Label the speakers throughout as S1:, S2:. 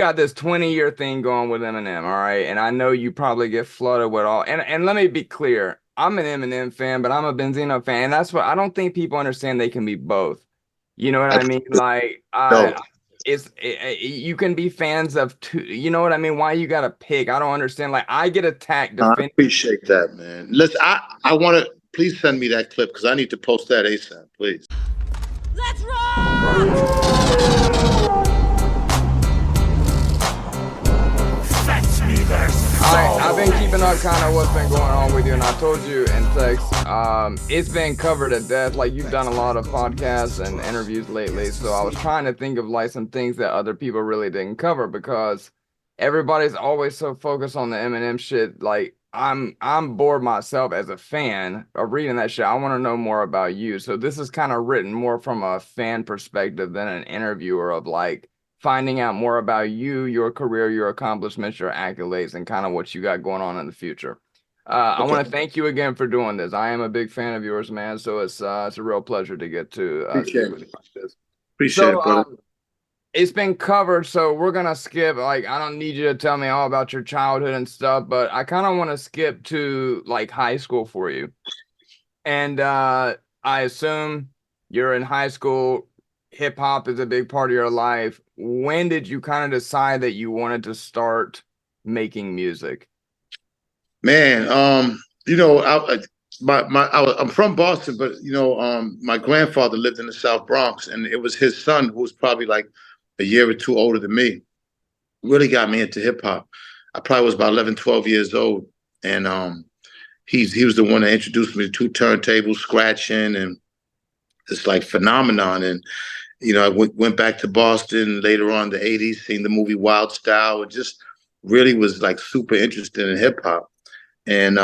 S1: got this 20-year thing going with Eminem, all right? And I know you probably get flooded with all and let me be clear. I'm an Eminem fan, but I'm a Benzino fan. And that's what I don't think people understand they can be both. You know what
S2: I
S1: I mean? Like
S2: know.
S1: you can be fans of two, you know what I mean? Why you gotta pick? I don't understand. Like I get attacked
S2: I
S1: defending.
S2: appreciate that, man. Listen, I want to please send me that clip because I need to post that ASAP, please.
S3: Let's rock! Fetch me their
S1: I've been
S3: soul.
S1: keeping up kind of what's been going on with you, and I told you in text, it's been covered to death. Like you've done a lot of podcasts and interviews lately, so I was trying to think of like some things that other people really didn't cover because everybody's always so focused on the Eminem shit. Like I'm bored myself as a fan of reading that shit. I want to know more about you. So this is kind of written more from a fan perspective than an interviewer of like finding out more about you, your career, your accomplishments, your accolades, and kind of what you got going on in the future. I
S2: Okay,
S1: want to thank you again for doing this. I am a big fan of yours, man. So it's a real pleasure to get to speak
S2: appreciate
S1: with
S2: it.
S1: you like this.
S2: Appreciate
S1: So
S2: it, brother.
S1: it's been covered, so we're gonna skip. Like I don't need you to tell me all about your childhood and stuff, but I kind of want to skip to like high school for you. And I assume you're in high school. Hip hop is a big part of your life. When did you kind of decide that you wanted to start making music?
S2: Man, I'm from Boston, but my grandfather lived in the South Bronx, and it was his son who was probably like a year or two older than me. Really got me into hip hop. I probably was about 11, 12 years old, and he was the one that introduced me to two turntables, scratching, and this like phenomenon. And I went back to Boston later on in the '80s, seeing the movie Wild Style, and just really was like super interested in hip hop. And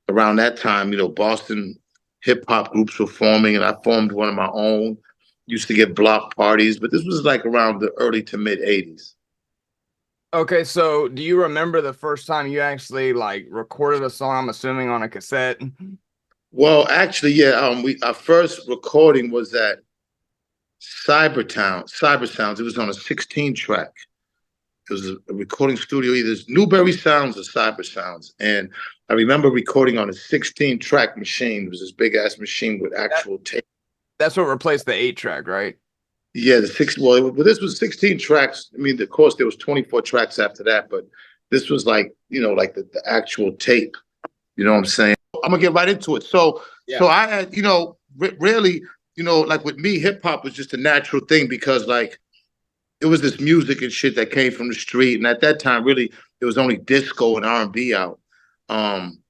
S2: around that time, Boston hip hop groups were forming, and I formed one of my own. Used to get block parties, but this was like around the early to mid '80s.
S1: Okay, so do you remember the first time you actually like recorded a song? I'm assuming on a cassette.
S2: Well, actually, yeah, our first recording was at Cyber Sounds. It was on a 16 track. It was a recording studio, either Newberry Sounds or Cyber Sounds. And I remember recording on a 16 track machine. It was this big ass machine with
S1: That
S2: actual tape.
S1: that's what replaced the 8 track, right?
S2: Yeah, this was 16 tracks. I mean, of course, there was 24 tracks after that, but this was like, like the actual tape. You know what I'm saying? I'm gonna get right into it. So,
S1: Yeah.
S2: so I had, really, like with me, hip hop was just a natural thing because like it was this music and shit that came from the street, and at that time, really, there was only disco and R&B out.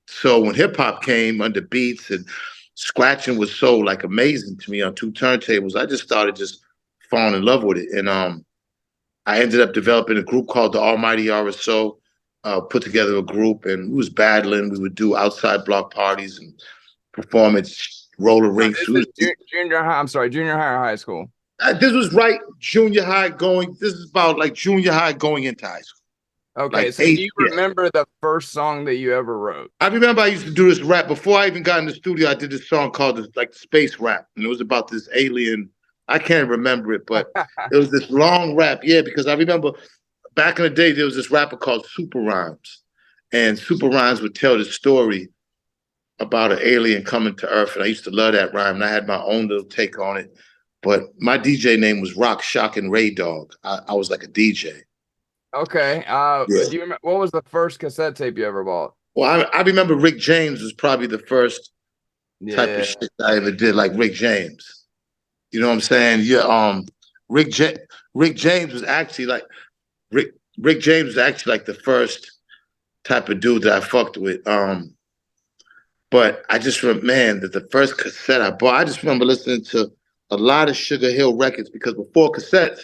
S2: So when hip hop came under beats and scratching was so like amazing to me on two turntables, I just started just falling in love with it, and I ended up developing a group called the Almighty RSO. Put together a group, and we was battling. We would do outside block parties and performance roller
S1: So
S2: rinks.
S1: this is junior high. I'm sorry, junior high or high school.
S2: This was right junior high going. This is about like junior high going into high school,
S1: Okay,
S2: like
S1: so do
S2: eighth.
S1: you
S2: Yeah,
S1: remember the first song that you ever wrote?
S2: I remember I used to do this rap before I even got in the studio. I did this song called like space rap, and it was about this alien. I can't remember it, but it was this long rap. Yeah, because I remember back in the day there was this rapper called Super Rhymes, and Super Rhymes would tell the story about an alien coming to Earth, and I used to love that rhyme. And I had my own little take on it. But my DJ name was Rock Shock and Ray Dog. I was like a DJ.
S1: Okay.
S2: Yeah.
S1: Do you remember what was the first cassette tape you ever bought?
S2: Well, I remember Rick James was probably the first type of
S1: Yeah.
S2: shit I ever did, like Rick James. You know what I'm saying? Yeah. Rick J- Rick James was actually like Rick Rick James was actually like the first type of dude that I fucked with. But I just remember, man, that the first cassette I bought, I just remember listening to a lot of Sugar Hill records because before cassettes,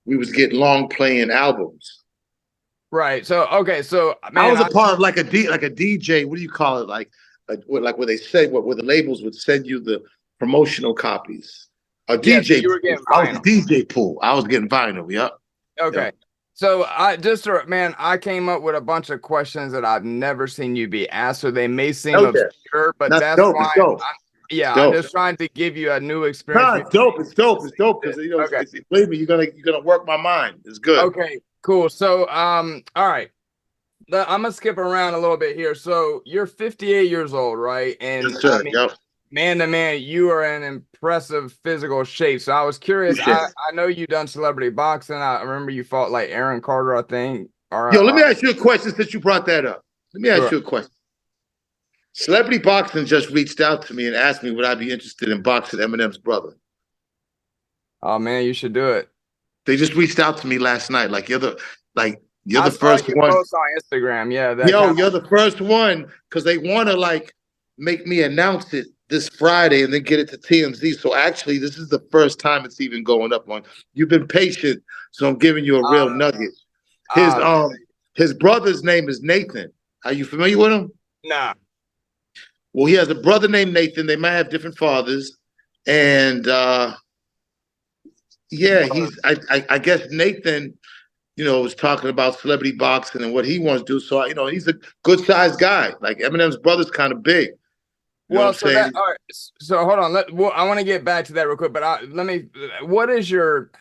S2: we was getting long playing albums.
S1: Right. So okay. So
S2: I
S1: man,
S2: was a part of like like a DJ. What do you call it? Like where they said where the labels would send you the promotional copies. A
S1: yeah. So
S2: DJ
S1: you were
S2: pool.
S1: getting
S2: I was a
S1: vinyl.
S2: DJ pool. I was getting vinyl. Yep. Yep.
S1: Okay. So man, I came up with a bunch of questions that I've never seen you be asked. So they may seem
S2: Oh yeah.
S1: obscure, but
S2: That's
S1: that's
S2: dope.
S1: why
S2: It's dope. It's
S1: yeah, I'm
S2: dope.
S1: just trying to give you a new experience.
S2: Nah, it's dope. It's dope. It's dope because
S1: Okay.
S2: believe me, you're gonna work my mind. It's good.
S1: Okay. Cool. So, all right. I'm gonna skip around a little bit here. So you're 58 years old, right? And
S2: Yes,
S1: I
S2: sir.
S1: mean,
S2: Yep.
S1: man to man, you are in impressive physical shape. So I was curious.
S2: Appreciate it.
S1: I know you done celebrity boxing. I remember you fought like Aaron Carter, I think.
S2: Yo, let me ask you a question since you brought that up. Let me ask
S1: Sure.
S2: you a question. Celebrity Boxing just reached out to me and asked me would I be interested in boxing Eminem's brother.
S1: Oh man, you should do it.
S2: They just reached out to me last night. You're
S1: I
S2: the
S1: saw
S2: first
S1: you
S2: one.
S1: post on Instagram. Yeah, that
S2: Yo,
S1: kind
S2: you're the first one because they want to like make me announce it this Friday and then get it to TMZ. So actually, this is the first time it's even going up on. You've been patient, so I'm giving you a real nugget. His
S1: uh,
S2: his brother's name is Nathan. Are you familiar with him?
S1: nah.
S2: Well, he has a brother named Nathan. They might have different fathers, and yeah, he's. I guess Nathan, was talking about celebrity boxing and what he wants to do. So he's a good sized guy. Like Eminem's brother's kind of big. You know
S1: Well,
S2: what I'm
S1: so
S2: saying?
S1: all right. So hold on. I want to get back to that real quick, but let me.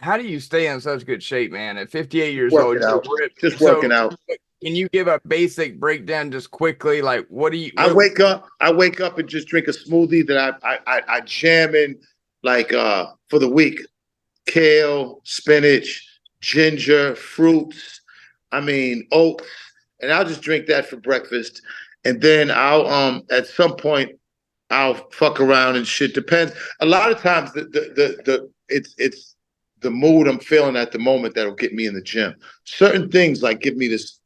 S1: How do you stay in such good shape, man? At 58 years old,
S2: Working
S1: you're
S2: out.
S1: ripped.
S2: Just
S1: So
S2: working out.
S1: can you give a basic breakdown just quickly? Like, what do you?
S2: I wake up and just drink a smoothie that I jam in like for the week. Kale, spinach, ginger, fruits, oats, and I'll just drink that for breakfast. And then I'll at some point I'll fuck around and shit. Depends. A lot of times it's the mood I'm feeling at the moment that'll get me in the gym. Certain things like give me this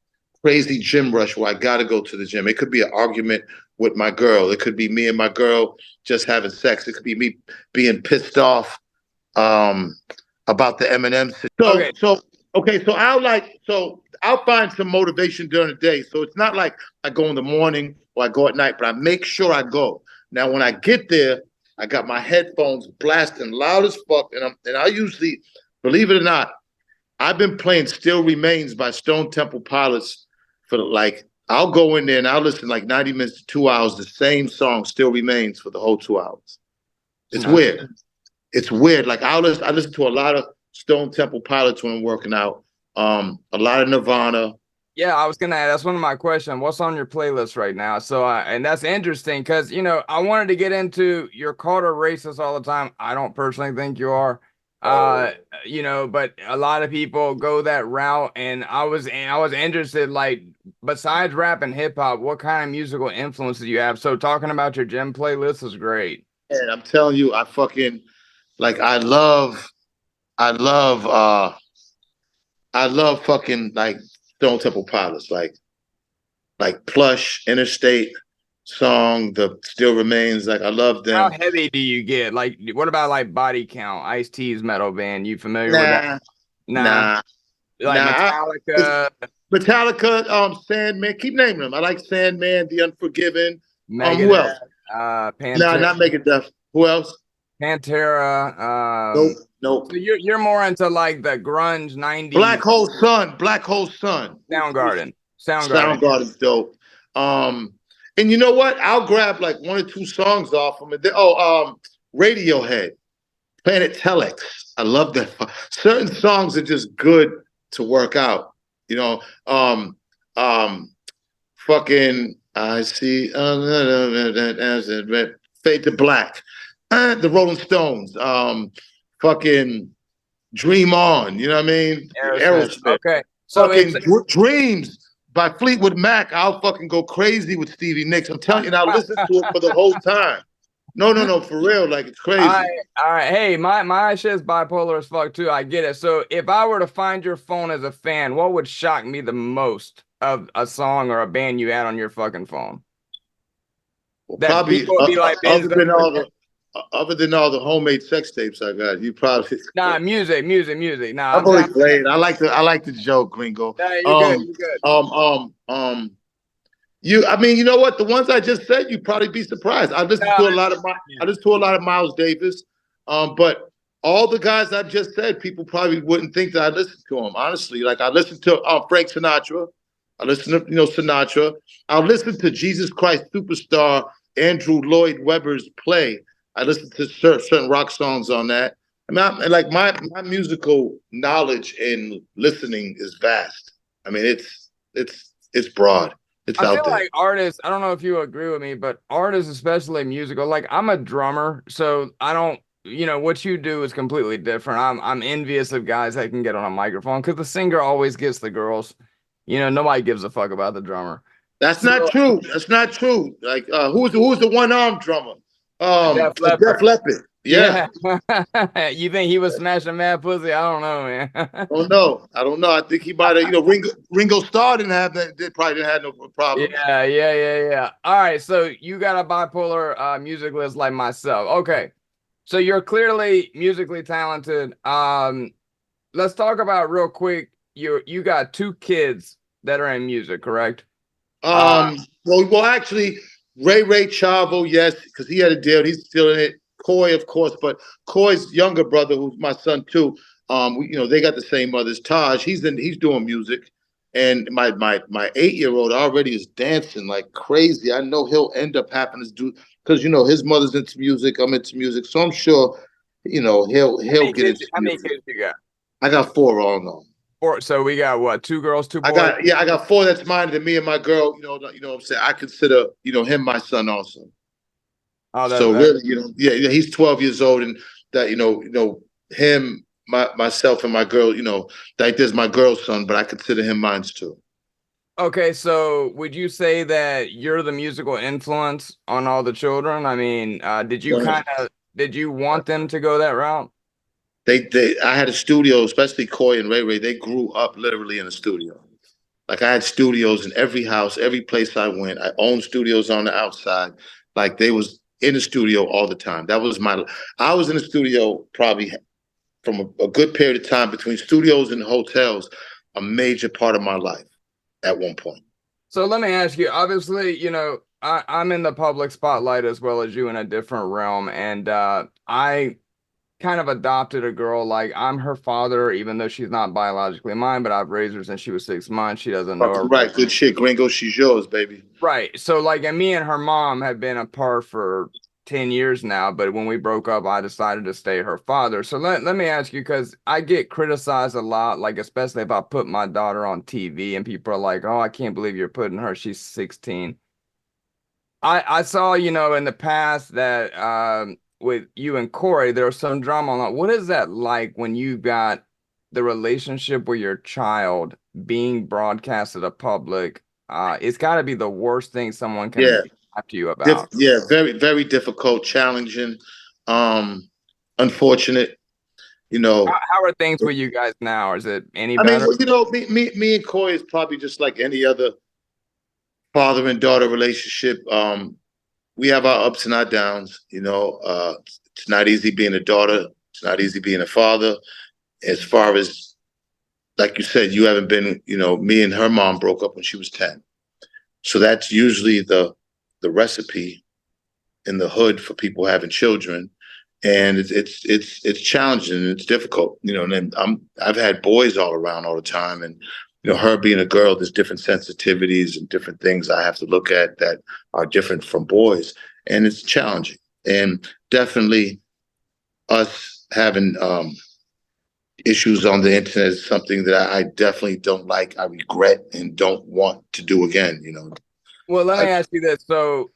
S2: crazy gym rush where I gotta go to the gym. It could be an argument with my girl. It could be me and my girl just having sex. It could be me being pissed off about the Eminem.
S1: Okay.
S2: So I'll find some motivation during the day. So it's not like I go in the morning or I go at night, but I make sure I go. Now when I get there, I got my headphones blasting loud as fuck, and I usually, believe it or not, I've been playing "Still Remains" by Stone Temple Pilots for I'll go in there and I'll listen like 90 minutes to 2 hours, the same song "Still Remains" for the whole 2 hours. It's weird. It's weird. Like I listen to a lot of Stone Temple Pilots when I'm working out. A lot of Nirvana.
S1: Yeah, I was gonna ask. That's one of my questions. What's on your playlist right now? So, and that's interesting because I wanted to get into your Carter racist all the time. I don't personally think you are. But a lot of people go that route, and I was interested. Like, besides rap and hip hop, what kind of musical influences you have? So, talking about your gym playlist is great.
S2: And I'm telling you, I fucking like. I love fucking like Stone Temple Pilots, like Plush, Interstate song, the Still Remains. Like I love them.
S1: How heavy do you get? Like, what about like Body Count, Ice-T's metal band? You familiar with that?
S2: Nah.
S1: Like Metallica,
S2: Metallica, Sandman. Keep naming them. I like Sandman, The Unforgiven. Who else?
S1: Megadeth,
S2: Nah,
S1: Pantera,
S2: not Megadeth. Who else?
S1: Pantera.
S2: Nope.
S1: So you're more into like the grunge 90s.
S2: Black Hole Sun. Soundgarden's dope. And you know what? I'll grab like one or two songs off from it. Radiohead, Planet Telex. I love that. Certain songs are just good to work out. Fucking I see Fade to Black. The Rolling Stones. Fucking Dream On. You know what I mean?
S1: Aerosmith. Okay. So
S2: fucking Dreams by Fleetwood Mac. I'll fucking go crazy with Stevie Nicks. I'm telling you, and I'll listen to it for the whole time. No, for real. Like it's crazy.
S1: All right. Hey, my shit's bipolar as fuck too. I get it. So if I were to find your phone as a fan, what would shock me the most of a song or a band you had on your fucking phone?
S2: Well, probably
S1: people would be like Benzino.
S2: Other than all the homemade sex tapes I got, you probably
S1: music. Nah,
S2: I'm only playing. I like the joke, Gringo.
S1: Nah, you're good.
S2: You know what? The ones I just said, you'd probably be surprised. I listen to a lot of Miles Davis, but all the guys I just said, people probably wouldn't think that I listened to them. Honestly, like I listened to Frank Sinatra. I listen to Sinatra. I'll listen to Jesus Christ Superstar Andrew Lloyd Webber's Play. I listened to certain rock songs on that. I mean, like my musical knowledge and listening is vast. I mean, it's broad. It's
S1: I feel
S2: out there.
S1: like artists, I don't know if you agree with me, but artists, especially musical, like I'm a drummer, so I don't, what you do is completely different. I'm envious of guys that can get on a microphone because the singer always gets the girls. Nobody gives a fuck about the drummer.
S2: That's not
S1: So
S2: true. That's not true. Like who's the one armed drummer?
S1: Def
S2: Def
S1: Leppard.
S2: Leppard. Yeah.
S1: Yeah. You think he was smashing mad pussy? I don't know, man.
S2: I don't know. I don't know. I think he might have. Ringo Starr didn't have that. They probably didn't have no problems.
S1: Yeah. All right, so you got a bipolar music list like myself. Okay. So you're clearly musically talented. Let's talk about real quick. You got two kids that are in music, correct? Uh,
S2: Well, actually, Ray Chavo, yes, because he had a deal. He's still in it. Coy, of course, but Coy's younger brother, who's my son too. They got the same mothers. Taj, he's doing music, and my 8-year-old already is dancing like crazy. I know he'll end up having to do because his mother's into music. I'm into music, so I'm sure, he'll get into
S1: how many
S2: music.
S1: kids you got?
S2: I got 4 all in all.
S1: Four. So we got what? Two girls, two
S2: I
S1: boys.
S2: got 4 that's mine, and me and my girl. What I'm saying. I consider him my son also.
S1: Oh,
S2: So
S1: that
S2: really, yeah, he's 12 years old, and that him, myself, and my girl. Like there's my girl's son, but I consider him mine too.
S1: okay. So would you say that you're the musical influence on all the children? I mean, did you want them to go that route?
S2: I had a studio, especially Coy and Ray. They grew up literally in a studio. Like I had studios in every house, every place I went. I owned studios on the outside. Like they was in the studio all the time. I was in the studio probably from a good period of time between studios and hotels, a major part of my life at one point.
S1: So let me ask you, obviously, I'm in the public spotlight as well as you in a different realm. And I kind of adopted a girl. Like I'm her father, even though she's not biologically mine, but I've raised her since she was 6 months. She doesn't know her.
S2: Right, good shit, Gringo. She's yours, baby.
S1: Right. So like, and me and her mom have been apart for 10 years now, but when we broke up, I decided to stay her father. So let me ask you, because I get criticized a lot, like especially if I put my daughter on TV and people are like, oh, I can't believe you're putting her, she's 16. I saw, in the past that with you and Corey, there was some drama on that. What is that like when you got the relationship with your child being broadcasted to public? It's got to be the worst thing someone can
S2: Yeah,
S1: talk to you about.
S2: yeah, very, very difficult, challenging, unfortunate. You know,
S1: How are things with you guys now? Is it any
S2: I mean,
S1: better?
S2: me and Coy is probably just like any other father and daughter relationship. We have our ups and our downs. It's not easy being a daughter. It's not easy being a father. As far as, like you said, you haven't been. Me and her mom broke up when she was 10, so that's usually the recipe in the hood for people having children, and it's challenging and it's difficult. And then I've had boys all around all the time, and her being a girl, there's different sensitivities and different things I have to look at that are different from boys, and it's challenging. And definitely us having issues on the internet is something that I definitely don't like. I regret and don't want to do again.
S1: Well, let me ask you this. So,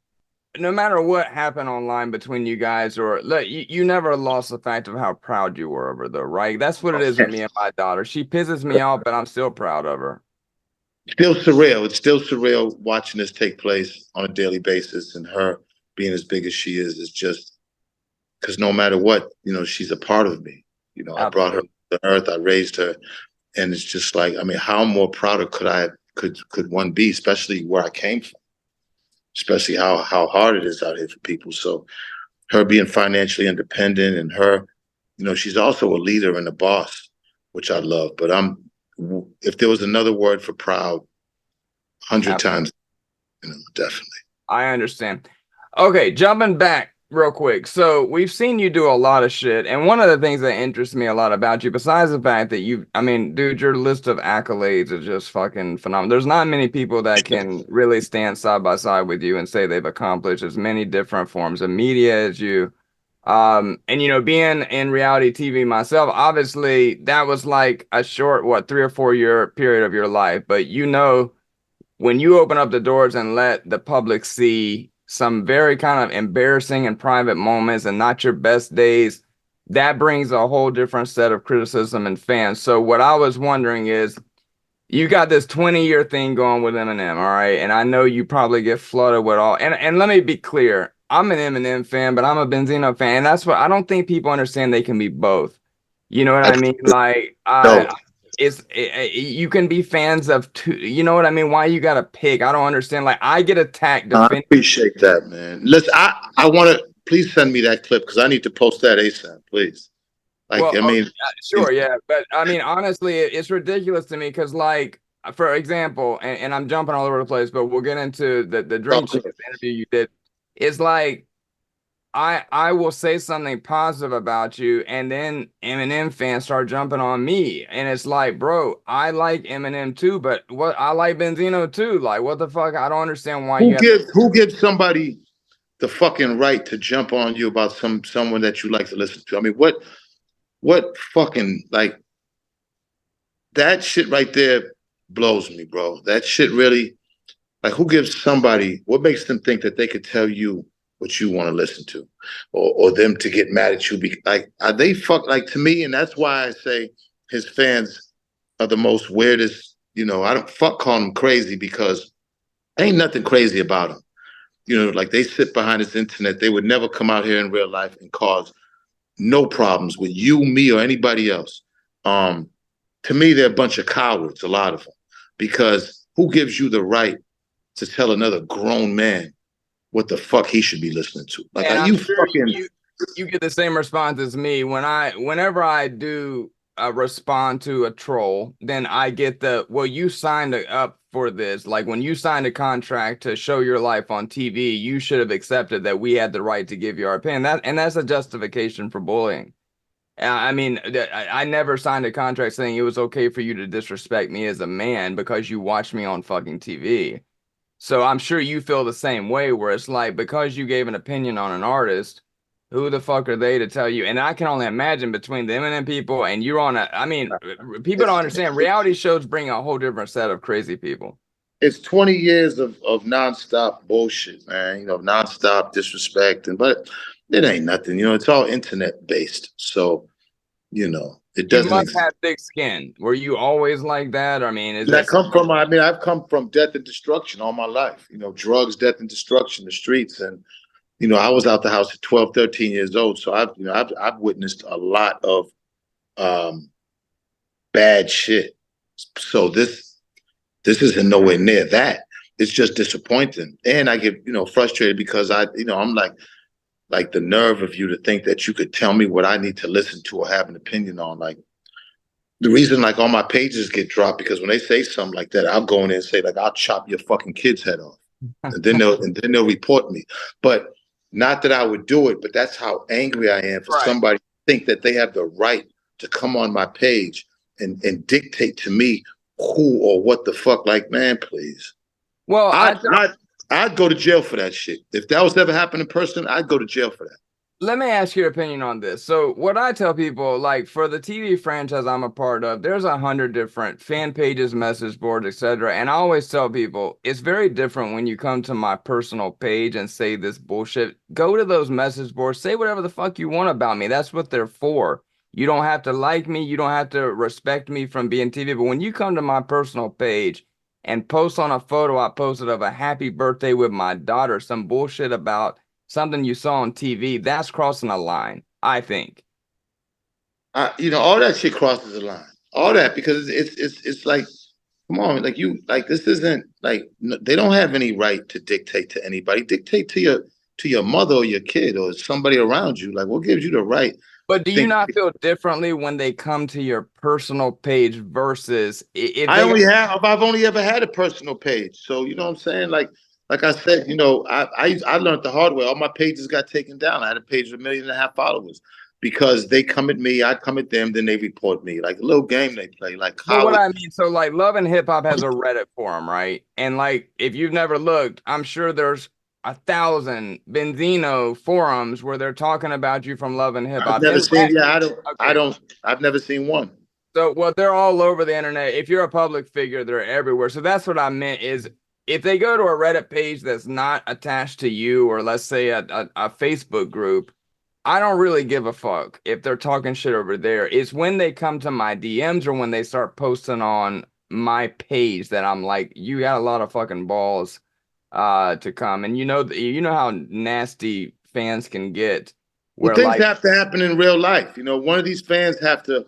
S1: no matter what happened online between you guys, or look, you never lost the fact of how proud you were of her, though, right? That's what it is with me and my daughter. She pisses me off, but I'm still proud of her.
S2: Still surreal. It's still surreal watching this take place on a daily basis, and her being as big as she is just because no matter what, she's a part of me. I brought her to earth, I raised her, and it's just like, I mean, how more prouder could one be, especially where I came from, especially how hard it is out here for people. So her being financially independent, and her, she's also a leader and a boss, which I love. But if there was another word for proud, 100 times, definitely.
S1: I understand. Okay, jumping back real quick. So we've seen you do a lot of shit, and one of the things that interests me a lot about you, besides the fact that I mean, dude, your list of accolades is just fucking phenomenal. There's not many people that can really stand side by side with you and say they've accomplished as many different forms of media as you. And you know, being in reality TV myself, obviously that was like a short, what, 3 or 4 year period of your life. But you know, when you open up the doors and let the public see some very kind of embarrassing and private moments and not your best days, that brings a whole different set of criticism and fans. So what I was wondering is, you got this 20-year thing going with Eminem, all right? And I know you probably get flooded with all. And let me be clear, I'm an Eminem fan, but I'm a Benzino fan. And that's what I don't think people understand. They can be both. You know what I mean? Like,
S2: No,
S1: you can be fans of two. You know what I mean? Why you gotta pick? I don't understand. Like, I get attacked
S2: I
S1: defending.
S2: appreciate that, man. Listen, I want to please send me that clip because I need to post that ASAP, please. Like,
S1: Well,
S2: I mean,
S1: sure, yeah, but I mean, honestly, it's ridiculous to me because, like, for example, and I'm jumping all over the place, but we'll get into the Drink Champs interview you did. It's like I will say something positive about you, and then Eminem fans start jumping on me, and it's like, bro, I like Eminem too, but what I like Benzino too. Like, what the fuck? I don't understand why you have.
S2: who gives somebody the fucking right to jump on you about someone that you like to listen to? I mean, what fucking like that shit right there blows me, bro. That shit really like who gives somebody what makes them think that they could tell you what you want to listen to, or them to get mad at you? Like, are they like to me? And that's why I say his fans are the most weirdest. You know, I don't fuck call them crazy because ain't nothing crazy about them. You know, like they sit behind this internet. They would never come out here in real life and cause no problems with you, me, or anybody else. To me, they're a bunch of cowards, a lot of them, because who gives you the right to tell another grown man what the fuck he should be listening to? Like,
S1: And
S2: are
S1: I'm
S2: you
S1: sure
S2: fucking?
S1: you get the same response as me whenever I do respond to a troll, then I get well, you signed up for this. Like when you signed a contract to show your life on TV, you should have accepted that we had the right to give you our opinion. That's a justification for bullying. I mean, I never signed a contract saying it was okay for you to disrespect me as a man because you watched me on fucking TV. So I'm sure you feel the same way, where it's like, because you gave an opinion on an artist, who the fuck are they to tell you? And I can only imagine between the Eminem people and you're on I mean, people don't understand. Reality shows bring a whole different set of crazy people.
S2: It's 20 years of nonstop bullshit, man. You know, nonstop disrespect, but it ain't nothing. You know, it's all internet based, so you know it
S1: You
S2: doesn't
S1: must
S2: exist.
S1: have thick skin. Were you always like that? I mean, is
S2: I
S1: that
S2: come from, I mean, I've come from death and destruction all my life. You know, drugs, death and destruction, the streets, and you know, I was out the house at 12, 13 years old, so I've witnessed a lot of um, bad shit. So this isn't nowhere near that. It's just disappointing, and I get frustrated because I'm like the nerve of you to think that you could tell me what I need to listen to or have an opinion on. Like the reason like all my pages get dropped because when they say something like that, I'll go in there and say like I'll chop your fucking kid's head off, and then they'll report me. But not that I would do it, but that's how angry I am for
S1: right?
S2: somebody to think that they have the right to come on my page and dictate to me who or what the fuck. Like, man, please.
S1: Well,
S2: I'd go to jail for that shit. If that was ever happened in person, I'd go to jail for that.
S1: let me ask your opinion on this. So, what I tell people, like for the TV franchise I'm a part of, there's 100 different fan pages, message boards, etc. And I always tell people it's very different when you come to my personal page and say this bullshit. Go to those message boards, say whatever the fuck you want about me. That's what they're for. You don't have to like me. You don't have to respect me from being TV. But when you come to my personal page and post on a photo I posted of a happy birthday with my daughter, some bullshit about something you saw on TV, that's crossing a line, I think.
S2: All that shit crosses the line. All that because it's like, come on, like this isn't like they don't have any right to dictate to anybody. Dictate to your mother or your kid or somebody around you. Like, what gives you the right?
S1: But do you not feel differently when they come to your personal page versus if
S2: I've only ever had a personal page, so you know what I'm saying. Like I said, I learned the hard way. All my pages got taken down. I had a page with 1.5 million followers because they come at me, I come at them, then they report me. Like a little game they play. Like
S1: but what I mean, so like Love and Hip Hop has a Reddit forum, right? And like if you've never looked, I'm sure there's 1,000 Benzino forums where they're talking about you from Love and Hip
S2: I've
S1: Hop.
S2: never seen. Yeah,
S1: Okay.
S2: I've never seen one.
S1: So, well, they're all over the internet. If you're a public figure, they're everywhere. So that's what I meant is if they go to a Reddit page that's not attached to you, or let's say a Facebook group, I don't really give a fuck if they're talking shit over there. It's when they come to my DMs or when they start posting on my page that I'm like, you got a lot of fucking balls to come. And you know how nasty fans can get
S2: Well,
S1: where
S2: things
S1: like
S2: have to happen in real life. You know, one of these fans have to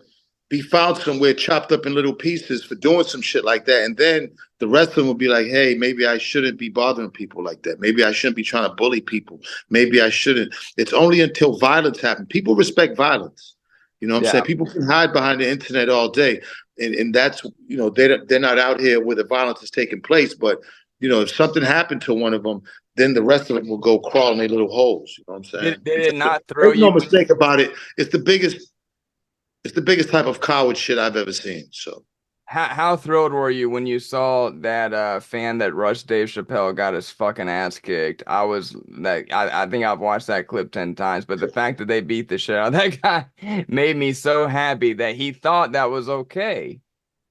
S2: be found somewhere, chopped up in little pieces for doing some shit like that. And then the rest of them will be like, hey, maybe I shouldn't be bothering people like that. Maybe I shouldn't be trying to bully people. Maybe I shouldn't. It's only until violence happens. People respect violence. You know what I'm
S1: yeah.
S2: saying? People can hide behind the internet all day. And that's, you know, they're not out here where the violence is taking place. But, you know, if something happened to one of them, then the rest of them will go crawl in their little holes. You know what I'm saying?
S1: Did it not throw
S2: There's no
S1: you?
S2: mistake about it. It's the biggest type of coward shit I've ever seen. So
S1: How thrilled were you when you saw that fan that rushed Dave Chappelle got his fucking ass kicked? I think I've watched that clip 10 times, but the fact that they beat the shit out of that guy made me so happy that he thought that was okay.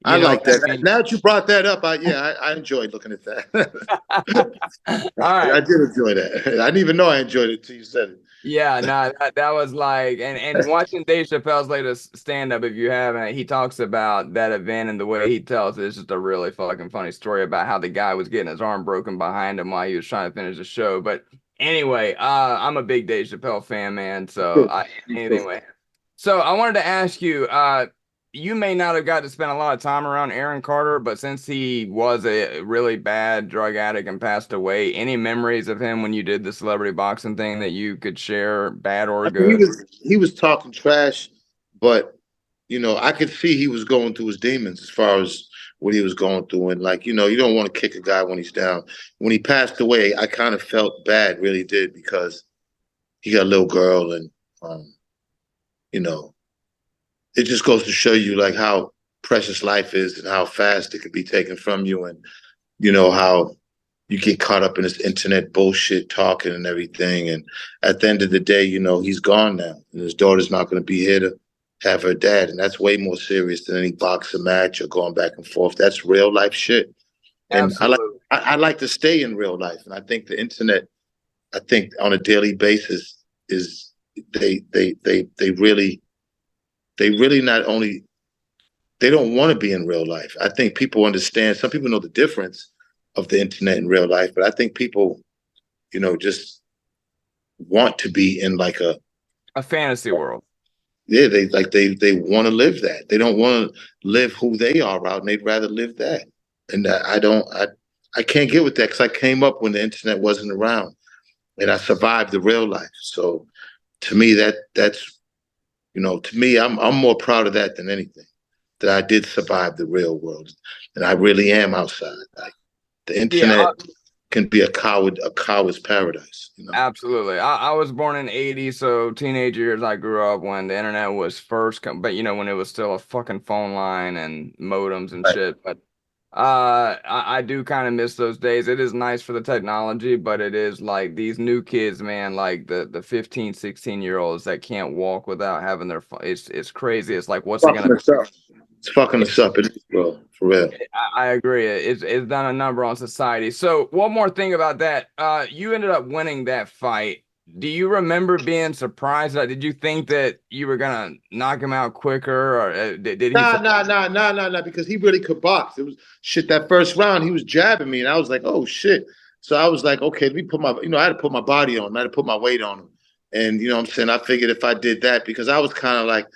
S2: I
S1: You know
S2: like
S1: what
S2: that.
S1: I mean?
S2: Now that you brought that up, I enjoyed looking at that.
S1: All
S2: I
S1: right.
S2: did enjoy that. I didn't even know I enjoyed it until you said it.
S1: Yeah, no, that was like, and watching Dave Chappelle's latest stand up, if you haven't, he talks about that event and the way he tells it. It's just a really fucking funny story about how the guy was getting his arm broken behind him while he was trying to finish the show. But anyway, I'm a big Dave Chappelle fan, man. So anyway, so I wanted to ask you, you may not have got to spend a lot of time around Aaron Carter, but since he was a really bad drug addict and passed away, any memories of him when you did the celebrity boxing thing that you could share, bad or
S2: I mean,
S1: good?
S2: he was talking trash, but you know, I could see he was going through his demons as far as what he was going through. And like, you know, you don't want to kick a guy when he's down. When he passed away, I kind of felt bad, really did, because he got a little girl, and you know, it just goes to show you like how precious life is and how fast it could be taken from you, and you know how you get caught up in this internet bullshit talking and everything. And at the end of the day, you know, he's gone now, and his daughter's not going to be here to have her dad, and that's way more serious than any boxing match or going back and forth. That's real life shit. And
S1: Absolutely.
S2: I like to stay in real life, and I think the internet, I think on a daily basis is they really not only they don't want to be in real life. I think people understand. Some people know the difference of the internet and real life, but I think people, you know, just want to be in like a
S1: fantasy world.
S2: yeah. They want to live that. They don't want to live who they are out, and they'd rather live that. And I can't get with that because I came up when the internet wasn't around, and I survived the real life. So to me, that's you know, to me, I'm more proud of that than anything. That I did survive the real world, and I really am outside. Like the internet can be a coward's paradise. You know?
S1: Absolutely. I was born in '80, so teenage years I grew up when the internet was first, but you know when it was still a fucking phone line and modems and
S2: Right.
S1: shit. But I do kind of miss those days. It is nice for the technology, but it is like these new kids, man, like the 15, 16-year-olds that can't walk without having their phone. It's crazy. It's like, what's it gonna be?
S2: It's fucking us up, bro, for real.
S1: I agree. It's done a number on society. So one more thing about that. You ended up winning that fight. Do you remember being surprised? Did you think that you were gonna knock him out quicker, or did he?
S2: Nah, because he really could box. It was shit. That first round, he was jabbing me, and I was like, oh shit. So I was like, okay, let me put my, you know, I had to put my body on him. I had to put my weight on him. And you know what I'm saying? I figured if I did that, because I was kind of like,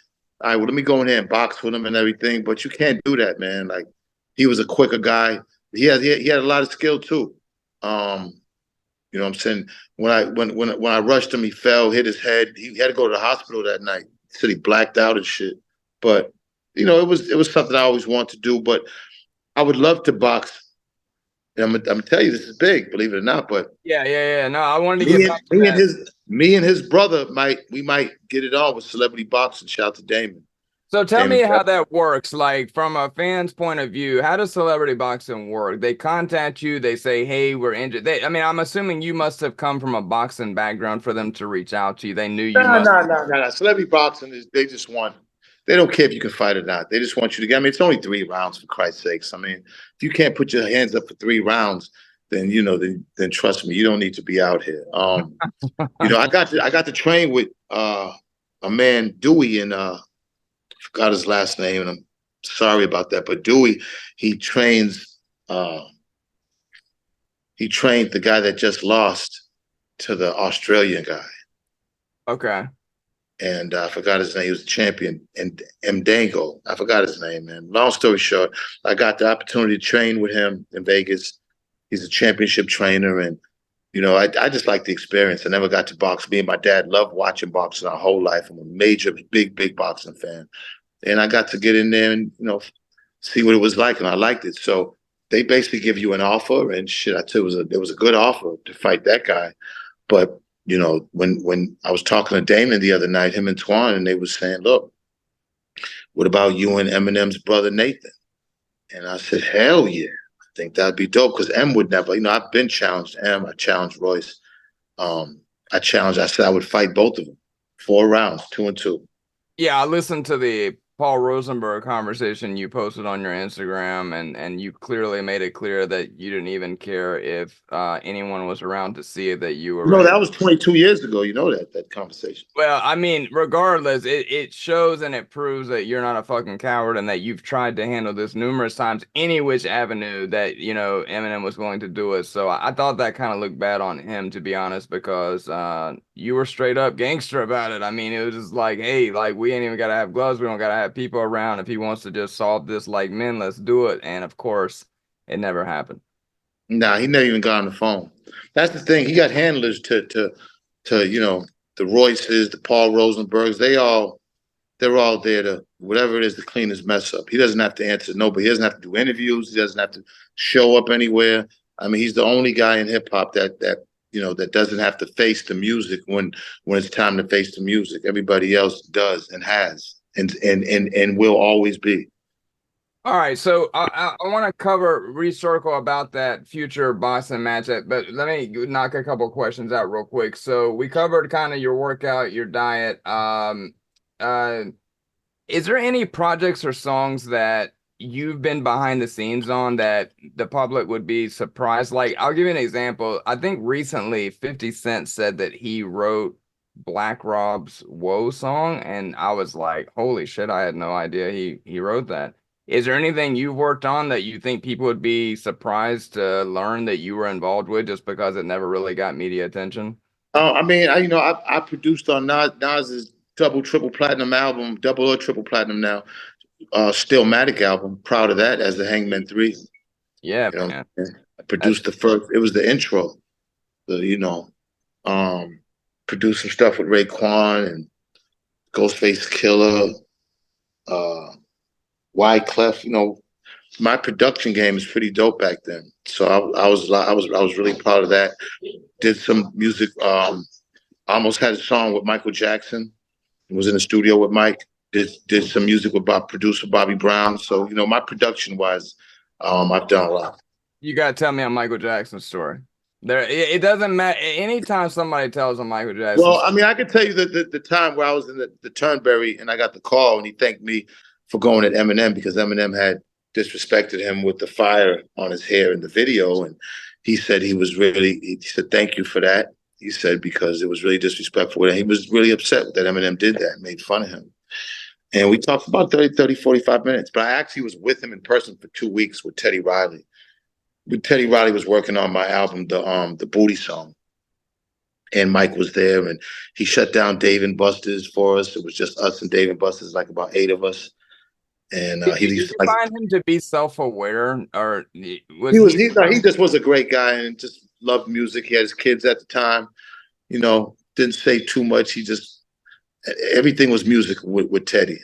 S2: all right, well, let me go in there and box with him and everything. But you can't do that, man. Like, he was a quicker guy. He had a lot of skill too. You know what I'm saying? When I rushed him, he fell, hit his head. He had to go to the hospital that night. He said he blacked out and shit. But you know, it was something I always wanted to do. But I would love to box. And I'm gonna tell you, this is big, believe it or not. But
S1: yeah. No, I wanted to get back to that.
S2: me and his brother might get it on with celebrity boxing. Shout out to Damon.
S1: So tell
S2: Damon.
S1: me how that works. Like from a fan's point of view, how does celebrity boxing work? They contact you, they say, "Hey, we're injured." I mean, I'm assuming you must have come from a boxing background for them to reach out to you. They knew you
S2: No,
S1: must.
S2: no, no, no, no. Celebrity boxing is they just want. They don't care if you can fight or not. They just want you to get. I mean, it's only 3 rounds for Christ's sakes. I mean, if you can't put your hands up for 3 rounds, then then trust me, you don't need to be out here. I got to train with a man Dewey and forgot his last name, and I'm sorry about that. But Dewey, he trains. He trained the guy that just lost to the Australian guy.
S1: Okay.
S2: And I forgot his name. He was a champion. And Mdango, I forgot his name, man. Long story short, I got the opportunity to train with him in Vegas. He's a championship trainer, and I just like the experience. I never got to box. Me and my dad loved watching boxing our whole life. I'm a major, big boxing fan, and I got to get in there and see what it was like, and I liked it. So they basically give you an offer, and shit, I tell you, it was a good offer to fight that guy, but when I was talking to Damon the other night, him and Twan, and they was saying, look, what about you and Eminem's brother Nathan? And I said, hell yeah. I think that'd be dope because M would never, I've been challenged M, I challenged Royce. I said I would fight both of them. 4 rounds, 2 and 2.
S1: Yeah, I listened to the Paul Rosenberg conversation you posted on your Instagram, and you clearly made it clear that you didn't even care if anyone was around to see it, that you were
S2: No,
S1: ready.
S2: that was 22 years ago. You know that conversation.
S1: Well, I mean, regardless, it shows and it proves that you're not a fucking coward and that you've tried to handle this numerous times, any which avenue that, Eminem was willing to do it. So I thought that kind of looked bad on him, to be honest, because you were straight up gangster about it. I mean, it was just like, hey, like, we ain't even got to have gloves. We don't got to have people around. If he wants to just solve this like men, let's do it. And of course, it never happened.
S2: Nah, he never even got on the phone. That's the thing. He got handlers to the Royces, the Paul Rosenbergs. They're all there to whatever it is to clean his mess up. He doesn't have to answer nobody. He doesn't have to do interviews. He doesn't have to show up anywhere. I mean, he's the only guy in hip hop that doesn't have to face the music when it's time to face the music. Everybody else does and has and will always be.
S1: All right, so I want to recircle about that future boxing match, but let me knock a couple questions out real quick. So we covered kind of your workout, your diet. Is there any projects or songs that you've been behind the scenes on that the public would be surprised? Like, I'll give you an example. I think recently 50 Cent said that he wrote Black Rob's Whoa song, and I was like, holy shit, I had no idea he wrote that. Is there anything you've worked on that you think people would be surprised to learn that you were involved with just because it never really got media attention?
S2: I mean, I produced on Nas's double, triple platinum album, double or triple platinum now, Stillmatic album. Proud of that as the Hangman 3.
S1: Yeah,
S2: You know,
S1: man.
S2: I produced the first. It was the intro. Produced some stuff with Raekwon and Ghostface Killer, Wyclef. My production game is pretty dope back then. So I was really proud of that. Did some music. Almost had a song with Michael Jackson. Was in the studio with Mike. Did some music with producer Bobby Brown. So my production wise, I've done a lot.
S1: You gotta tell me a Michael Jackson story. It doesn't matter. Anytime somebody tells a Michael Jackson
S2: Well, I mean, I can tell you the time where I was in the Turnberry and I got the call and he thanked me for going at Eminem because Eminem had disrespected him with the fire on his hair in the video. And he said he said, thank you for that. He said, because it was really disrespectful. And he was really upset that Eminem did that and made fun of him. And we talked about 30, 45 minutes. But I actually was with him in person for 2 weeks with Teddy Riley. Teddy Riley was working on my album, the Booty Song. And Mike was there and he shut down Dave and Buster's for us. It was just us and Dave and Buster's, like about 8 of us. And
S1: did you find him to be self-aware, or
S2: he just was a great guy and just loved music. He had his kids at the time, didn't say too much. Everything was music with Teddy.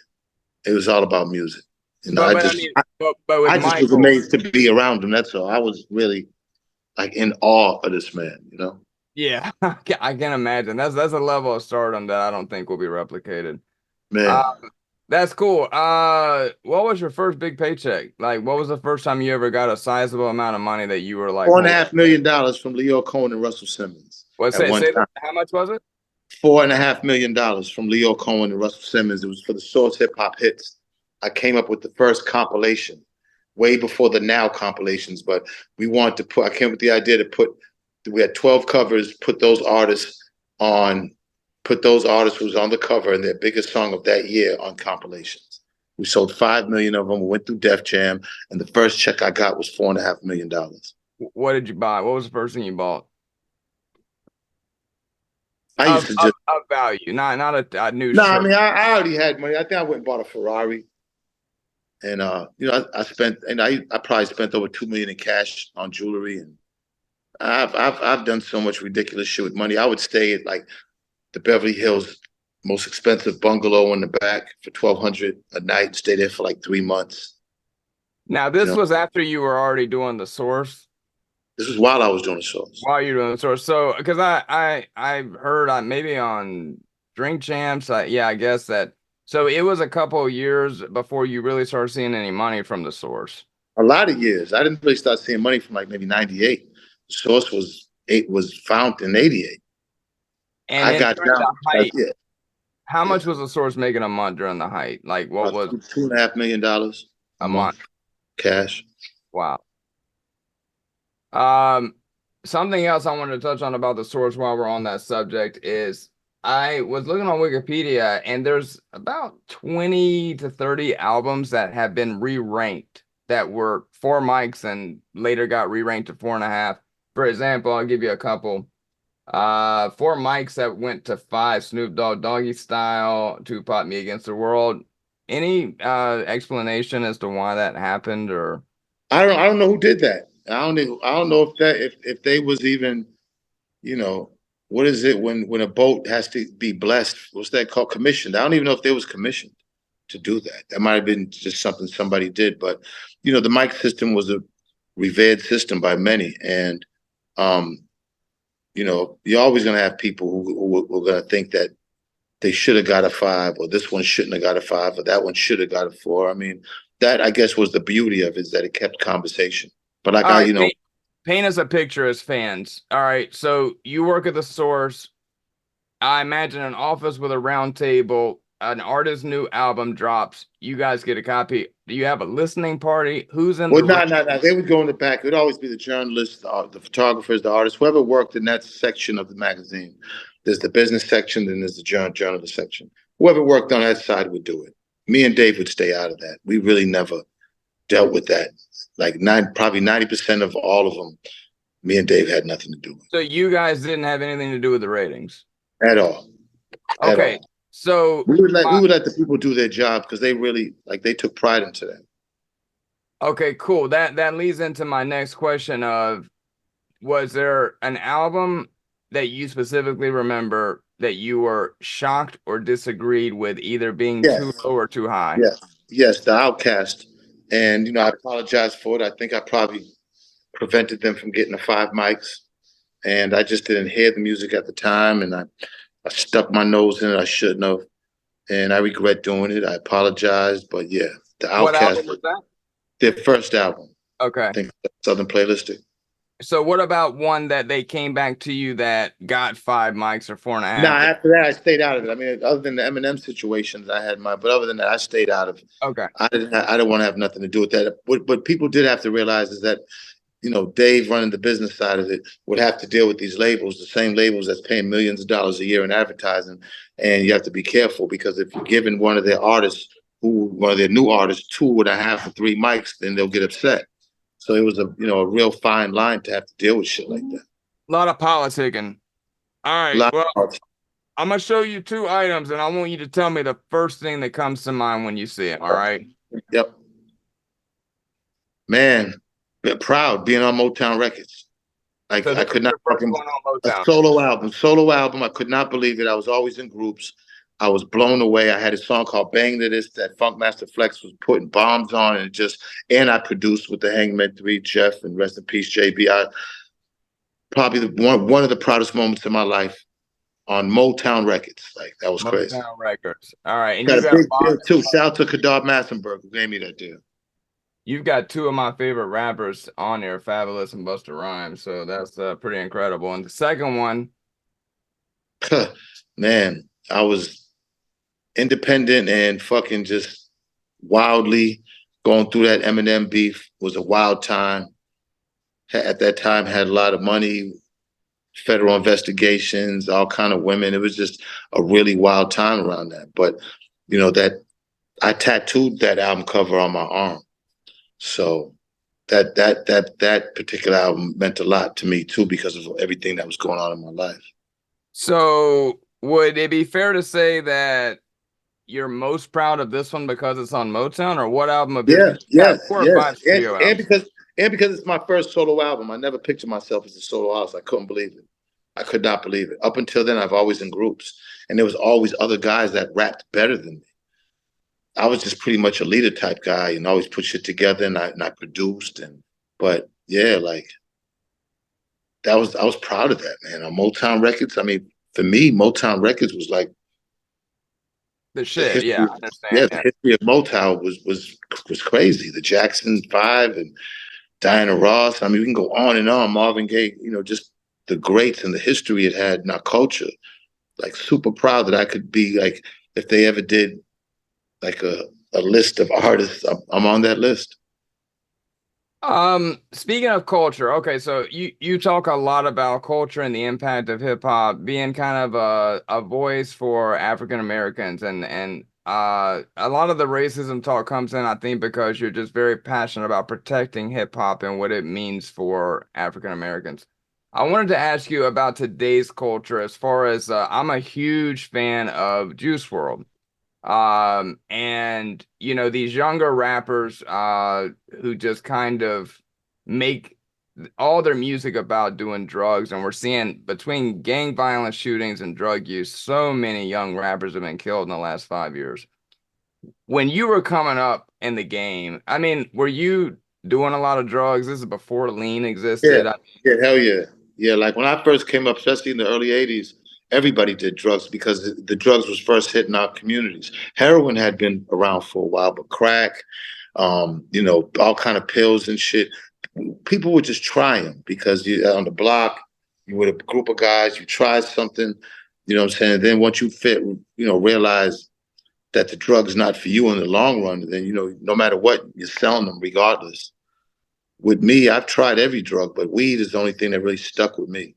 S2: It was all about music. I just was amazed to be around him. That's all. I was really like in awe of this man,
S1: Yeah, I can imagine. That's a level of stardom that I don't think will be replicated.
S2: Man.
S1: That's cool. What was your first big paycheck? Like, what was the first time you ever got a sizable amount of money that you were like,
S2: Four and a
S1: holy
S2: half million dollars from Leo Cohen and Russell Simmons
S1: what
S2: at one
S1: say
S2: time.
S1: that? How much was it?
S2: $4.5 million from Leo Cohen and Russell Simmons. It was for the Source Hip Hop Hits. I came up with the first compilation way before the Now compilations, but we wanted to put, I came up with the idea to put, we had 12 covers, put those artists who was on the cover and their biggest song of that year on compilations. We sold 5 million of them. We went through Def Jam, and the first check I got was $4.5 million.
S1: What did you buy? What was the first thing you bought?
S2: I used to just
S1: Of value, not a new
S2: no. I
S1: shirt.
S2: mean, I already had money. I think I went and bought a Ferrari, and I spent, and I probably spent over 2 million in cash on jewelry, and I've done so much ridiculous shit with money. I would stay at like the Beverly Hills most expensive bungalow in the back for $1,200 a night and stay there for like 3 months.
S1: Now, this
S2: You know,
S1: was after you were already doing the source.
S2: this was while I was doing the shows.
S1: While you're doing the source, so because I've heard maybe on Drink Champs, yeah, I guess that. So it was a couple of years before you really started seeing any money from the source.
S2: A lot of years. I didn't really start seeing money from like maybe '98. The source was found in '88.
S1: And
S2: I
S1: then
S2: got
S1: during
S2: down.
S1: the height,
S2: Yeah,
S1: how much was the source making a month during the height? Like what was
S2: $2.5 million
S1: a month?
S2: cash.
S1: Wow. Something else I wanted to touch on about the source while we're on that subject is I was looking on Wikipedia and there's about 20 to 30 albums that have been re-ranked that were 4 mics and later got re-ranked to 4.5. For example, I'll give you a couple. 4 mics that went to 5, Snoop Dogg, Doggy Style, Tupac, Me Against the World. Any explanation as to why that happened or?
S2: I don't know who did that. I don't know if they was even, what is it when a boat has to be blessed? What's that called? Commissioned. I don't even know if they was commissioned to do that. That might have been just something somebody did. But the mic system was a revered system by many, and you're always gonna have people who are gonna think that they should have got a 5, or this one shouldn't have got a 5, or that one should have got a 4. I mean, that I guess was the beauty of it, is that it kept conversation. But like
S1: paint us a picture as fans. All right, so you work at the source. I imagine an office with a round table. An artist's new album drops. You guys get a copy. Do you have a listening party? Who's in
S2: well,
S1: the
S2: no. They would go in the back. It would always be the journalists, the photographers, the artists, whoever worked in that section of the magazine. There's the business section, then there's the journalist section. Whoever worked on that side would do it. Me and Dave would stay out of that. We really never dealt with that. Like probably 90% of all of them, me and Dave had nothing to do with.
S1: So you guys didn't have anything to do with the ratings
S2: At all.
S1: Okay, so
S2: we would let the people do their job because they really they took pride into that.
S1: Okay, cool. That leads into my next question of, was there an album that you specifically remember that you were shocked or disagreed with either being too low or too high?
S2: Yes, The Outcast. And, I apologize for it. I think I probably prevented them from getting the 5 mics. And I just didn't hear the music at the time. And I stuck my nose in it. I shouldn't have. And I regret doing it. I apologize. But yeah, The Outcast.
S1: What album was that?
S2: Their first album.
S1: Okay.
S2: I think Southern Playlistic.
S1: So what about one that they came back to you that got 5 mics or 4.5?
S2: No, after that I stayed out of it. I mean, other than the Eminem situations, I had but other than that, I stayed out of it.
S1: Okay.
S2: I didn't want to have nothing to do with that. What people did have to realize is that, Dave running the business side of it would have to deal with these labels, the same labels that's paying millions of dollars a year in advertising. And you have to be careful, because if you're giving one of their new artists 2.5 or 3 mics, then they'll get upset. So it was a real fine line to have to deal with shit like that.
S1: A lot of politicking. All right. Well, I'm going to show you 2 items, and I want you to tell me the first thing that comes to mind when you see it. All right.
S2: Yep. Man, proud being on Motown Records. Like, so I could not fucking a solo album. I could not believe it. I was always in groups. I was blown away. I had a song called Bang to This that Funkmaster Flex was putting bombs on, and I produced with the Hangman 3, Jeff, and rest in peace, JB. Probably one of the proudest moments in my life on Motown Records. Like that was crazy.
S1: Motown Records. All right, and
S2: Got
S1: you
S2: a
S1: got
S2: big deal too. Shout out to Kadar Massenberg who gave me that deal.
S1: you've got two of my favorite rappers on here, Fabulous and Busta Rhymes. So that's pretty incredible. And the second one,
S2: Man, I was independent and fucking just wildly going through that Eminem beef. Was a wild time. At that time, had a lot of money, federal investigations, all kind of women. It was just a really wild time around that. But that I tattooed that album cover on my arm, so that particular album meant a lot to me too because of everything that was going on in my life.
S1: so would it be fair to say that you're most proud of this one because it's on Motown, or what album of yours?
S2: Yes,
S1: 4 or 5 studio
S2: and
S1: albums.
S2: because it's my first solo album. I never pictured myself as a solo artist. I couldn't believe it. I could not believe it. Up until then, I've always in groups, and there was always other guys that rapped better than me. I was just pretty much a leader type guy and always put shit together, and I produced. But yeah, like I was proud of that, man. On Motown Records, I mean, for me, Motown Records was like
S1: The
S2: the
S1: shit,
S2: history.
S1: yeah, I understand.
S2: The history of Motown was crazy. The Jackson Five and Diana Ross. I mean, we can go on and on. Marvin Gaye, just the greats and the history it had in our culture. Like super proud that I could be like, if they ever did like a list of artists, I'm on that list.
S1: Speaking of culture, okay, so you talk a lot about culture and the impact of hip hop being kind of a voice for African Americans, and a lot of the racism talk comes in, I think, because you're just very passionate about protecting hip hop and what it means for African Americans. I wanted to ask you about today's culture as far as I'm a huge fan of Juice World. And these younger rappers who just kind of make all their music about doing drugs, and we're seeing between gang violence, shootings, and drug use, so many young rappers have been killed in the last 5 years. When you were coming up in the game, I mean, were you doing a lot of drugs? This is before lean existed.
S2: Hell yeah. Yeah, like when I first came up, especially in the early 80s, everybody did drugs because the drugs was first hitting our communities. Heroin had been around for a while, but crack, all kind of pills and shit. People would just try them because on the block, you with a group of guys, you try something, you know what I'm saying? And then once you realize that the drug's not for you in the long run, then, no matter what, you're selling them regardless. With me, I've tried every drug, but weed is the only thing that really stuck with me.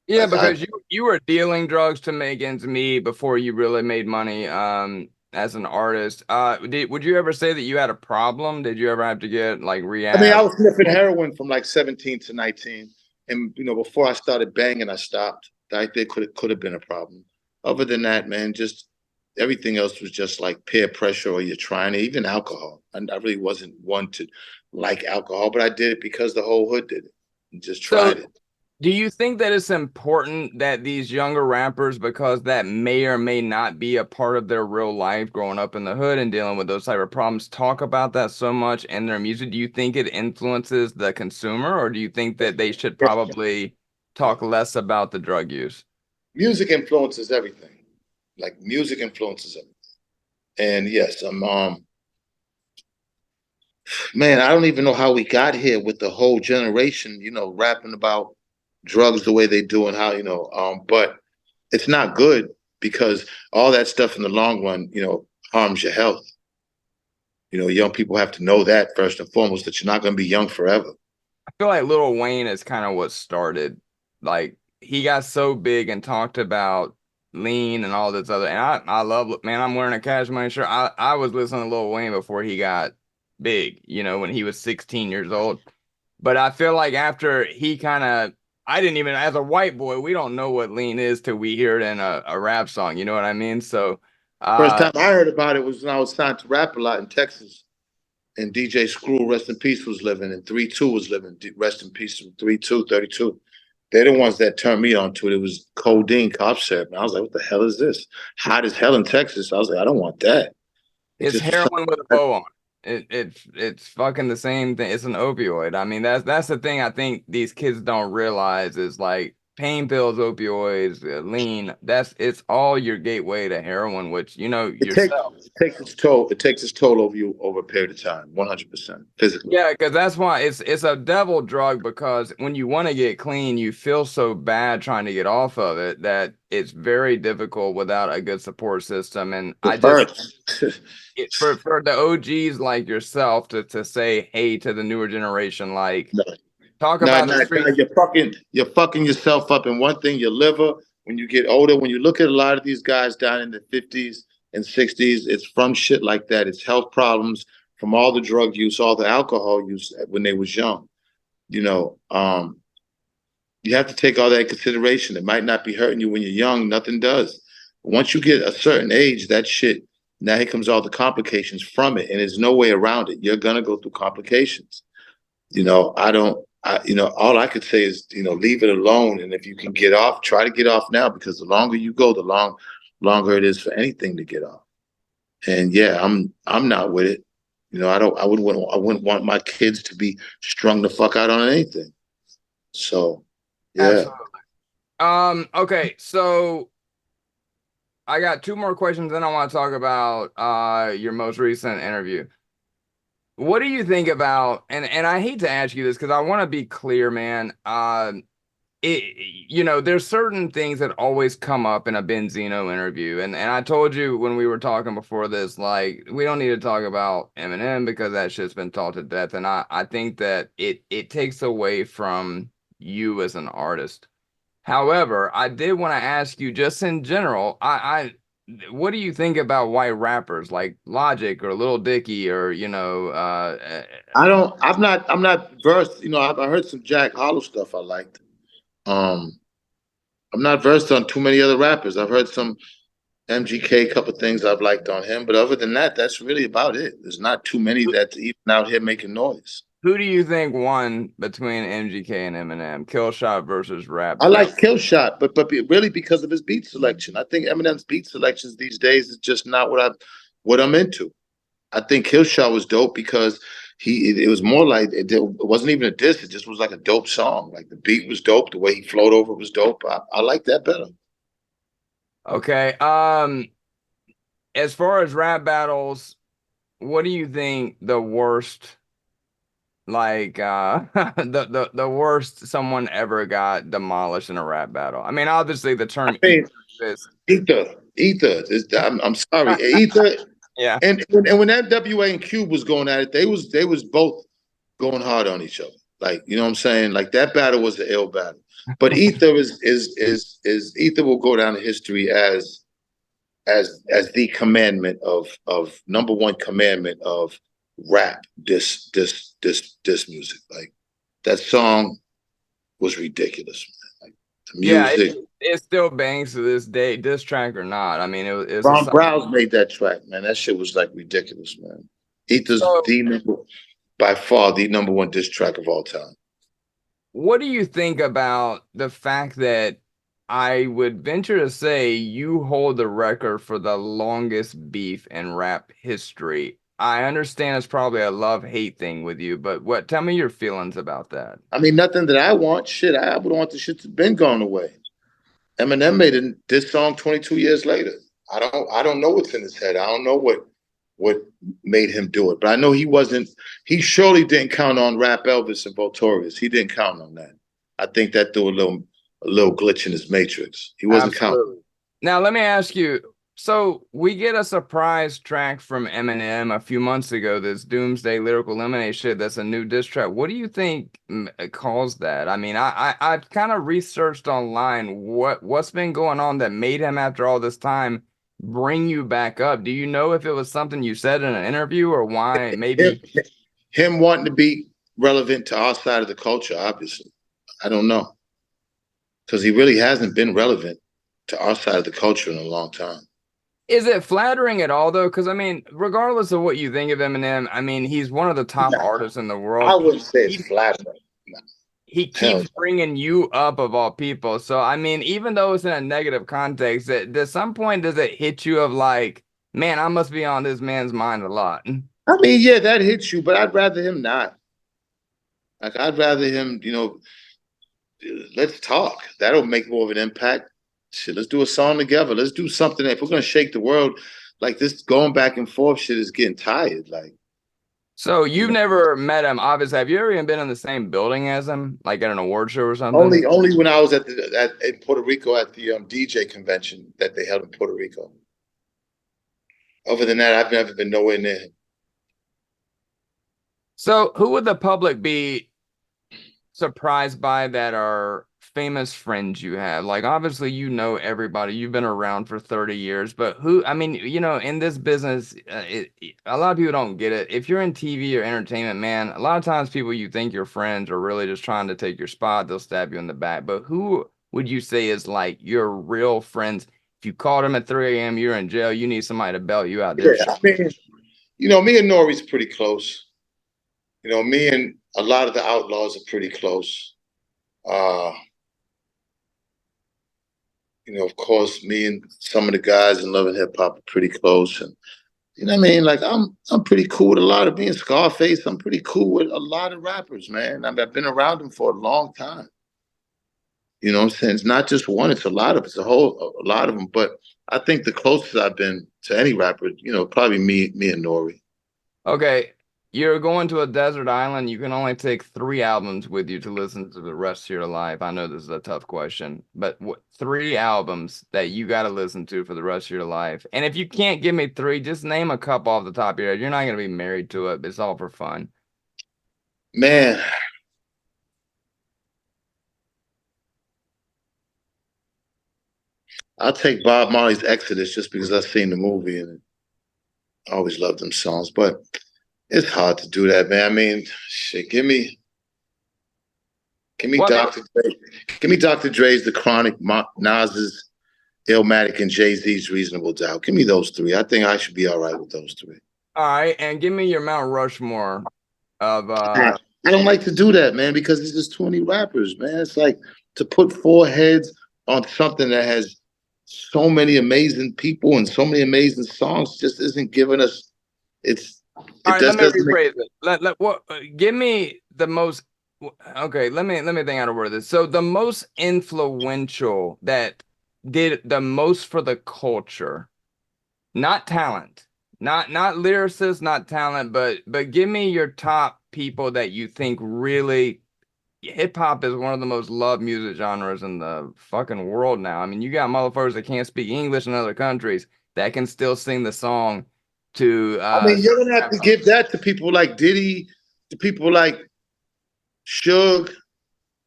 S1: Yeah, because you were dealing drugs to make ends meet before you really made money as an artist. Would you ever say that you had a problem? Did you ever have to get like rehab?
S2: I mean, I was sniffing heroin from like 17 to 19. And before I started banging, I stopped. I think could have been a problem. Other than that, man, just everything else was just like peer pressure, or you're trying it, even alcohol. I really wasn't one to like alcohol, but I did it because the whole hood did it. And just tried it.
S1: Do you think that it's important that these younger rappers, because that may or may not be a part of their real life growing up in the hood and dealing with those type of problems, talk about that so much in their music? Do you think it influences the consumer, or do you think that they should probably talk less about the drug use?
S2: Music influences everything. Like music influences everything. And yes, man, I don't even know how we got here with the whole generation, rapping about drugs the way they do and how, but it's not good because all that stuff in the long run, harms your health. Young people have to know that first and foremost, that you're not going to be young forever.
S1: I feel like Lil Wayne is kind of what started, like he got so big and talked about lean and all this other, and I love, man, I'm wearing a Cash Money shirt. I was listening to Lil Wayne before he got big, when he was 16 years old. But I feel like after he kind of, I didn't even, as a white boy, we don't know what lean is till we hear it in a rap song. You know what I mean? So
S2: first time I heard about it was when I was signed to rap a lot in Texas, and DJ Screw, rest in peace, was living, and 3-2 was living. Rest in peace, 3-2, 32. They're the ones that turned me on to it. It was codeine, cop syrup. And I was like, what the hell is this? Hot as hell in Texas. I was like, I don't want that.
S1: It's heroin with a bow on. It's fucking the same thing. It's an opioid. I mean, that's the thing I think these kids don't realize is like pain pills, opioids, lean. It's all your gateway to heroin, which yourself.
S2: It takes its toll. It takes its toll over you over a period of time, 100% physically.
S1: Yeah, because that's why it's a devil drug, because when you want to get clean, you feel so bad trying to get off of it that it's very difficult without a good support system. And I
S2: It
S1: just
S2: hurts.
S1: for the OGs like yourself to say, hey, to the newer generation, like
S2: No,
S1: talk
S2: no,
S1: about the
S2: no,
S1: street.
S2: no, you're fucking yourself up. And one thing, your liver, when you get older, when you look at a lot of these guys down in the 50s and 60s, it's from shit like that. It's health problems from all the drug use, all the alcohol use when they was young. You know, you have to take all that in consideration. It might not be hurting you when you're young. Nothing does. Once you get a certain age, that shit, now here comes all the complications from it. And there's no way around it. You're going to go through complications. All I could say is, leave it alone. And if you can get off, try to get off now, because the longer you go, the longer it is for anything to get off. And yeah, I'm not with it. I wouldn't want my kids to be strung the fuck out on anything. So, yeah.
S1: Absolutely. Okay, so I got two more questions, then I want to talk about your most recent interview. What do you think about, and I hate to ask you this because I want to be clear, man. There's certain things that always come up in a Benzino interview, and I told you when we were talking before this, like, we don't need to talk about Eminem because that shit's been taught to death, and I think that it takes away from you as an artist. However, I did want to ask you, just in general, what do you think about white rappers like Logic or Lil Dicky or
S2: I'm not versed. I heard some Jack Harlow stuff I liked. I'm not versed on too many other rappers. I've heard some MGK, a couple things I've liked on him, but other than that, that's really about it. There's not too many that's even out here making noise.
S1: Who do you think won between MGK and Eminem? Killshot versus Rap?
S2: I like Killshot, but really because of his beat selection. I think Eminem's beat selections these days is just not what I'm into. I think Killshot was dope because it was more like it wasn't even a diss. It just was like a dope song. Like the beat was dope. The way he flowed over was dope. I like that better.
S1: Okay. As far as rap battles, what do you think the worst, like the worst someone ever got demolished in a rap battle? I mean, obviously the term
S2: Ether. I'm sorry, Ether.
S1: Yeah.
S2: And when NWA and Cube was going at it, they was both going hard on each other. Like, you know what I'm saying? Like that battle was the ill battle. But Ether is Ether will go down in history as the commandment of number one commandment of rap, this music. Like that song was ridiculous, man. Like the music.
S1: Yeah, it still bangs to this day, diss track or not. I mean, it was
S2: Ron Browse made that track, man. That shit was like ridiculous, man. Ether's by far the number one diss track of all time.
S1: What do you think about the fact that I would venture to say you hold the record for the longest beef in rap history? I understand it's probably a love-hate thing with you, but tell me your feelings about that.
S2: I mean, nothing that I want. Shit, I would want the shit to been gone away. Eminem made this song 22 years later. I don't know what's in his head. I don't know what made him do it. But I know he surely didn't count on Rap Elvis and Votorious. He didn't count on that. I think that threw a little glitch in his matrix. He wasn't counting.
S1: Now, let me ask you, so we get a surprise track from Eminem a few months ago, this Doomsday Lyrical Lemonade shit, that's a new diss track. What do you think caused that? I mean, I kind of researched online what's been going on that made him, after all this time, bring you back up. Do you know if it was something you said in an interview or why? Maybe
S2: him wanting to be relevant to our side of the culture, obviously. I don't know. Because he really hasn't been relevant to our side of the culture in a long time.
S1: Is it flattering at all, though? Because, I mean, regardless of what you think of Eminem, I mean, he's one of the top artists in the world.
S2: I wouldn't say it's flattering.
S1: He keeps bringing you up, of all people. So, I mean, even though it's in a negative context, at some point, does it hit you of like, man, I must be on this man's mind a lot?
S2: I mean, yeah, that hits you, but I'd rather him not. Like, I'd rather him, let's talk. That'll make more of an impact. Shit, let's do a song together. Let's do something. If we're gonna shake the world, like this going back and forth shit is getting tired. Like,
S1: So
S2: you
S1: you've
S2: know,
S1: never met him, obviously. Have you ever even been in the same building as him, like at an award show or something?
S2: only when I was in Puerto Rico at the DJ convention that they held in Puerto Rico. Other than that, I've never been nowhere near him.
S1: So who would the public be surprised by that are famous friends you have? Like, obviously, you know everybody. You've been around for 30 years, but who, I mean, you know, in this business, a lot of people don't get it. If you're in TV or entertainment, man, a lot of times people you think you're friends are really just trying to take your spot. They'll stab you in the back. But who would you say is like your real friends? If you called them at 3 a.m., you're in jail, you need somebody to bail you out.
S2: Yeah, I mean, me and Nori's pretty close. Me and a lot of the Outlaws are pretty close. Of course, me and some of the guys in Love and Hip Hop are pretty close. And you know what I mean? Like I'm pretty cool with a lot of being Scarface. I'm pretty cool with a lot of rappers, man. I've been around them for a long time. You know what I'm saying? It's not just one, it's a lot of a lot of them. But I think the closest I've been to any rapper, probably me and Nori.
S1: Okay, you're going to a desert island. You can only take 3 albums with you to listen to the rest of your life. I know this is a tough question, but 3 albums that you got to listen to for the rest of your life. And if you can't give me 3, just name a couple off the top of your head. You're not going to be married to it. It's all for fun.
S2: Man. I'll take Bob Marley's Exodus just because I've seen the movie and I always loved them songs. But it's hard to do that, man. I mean, shit, give me Dr. Dre. Give me Dr. Dre's The Chronic, Nas's Illmatic, and Jay-Z's Reasonable Doubt. Give me those 3. I think I should be all right with those 3.
S1: All right, and give me your Mount Rushmore of
S2: I don't like to do that, man, because it's just 20 rappers, man. It's like to put 4 heads on something that has so many amazing people and so many amazing songs just isn't giving us all right,
S1: let me rephrase it. Give me the most. Okay, let me think how to word this. So the most influential that did the most for the culture, not talent, not lyricists, not talent, but give me your top people that you think really. Hip hop is one of the most loved music genres in the fucking world now. I mean, you got motherfuckers that can't speak English in other countries that can still sing the song to.
S2: I mean, you're gonna have to give that to people like Diddy, to people like Suge,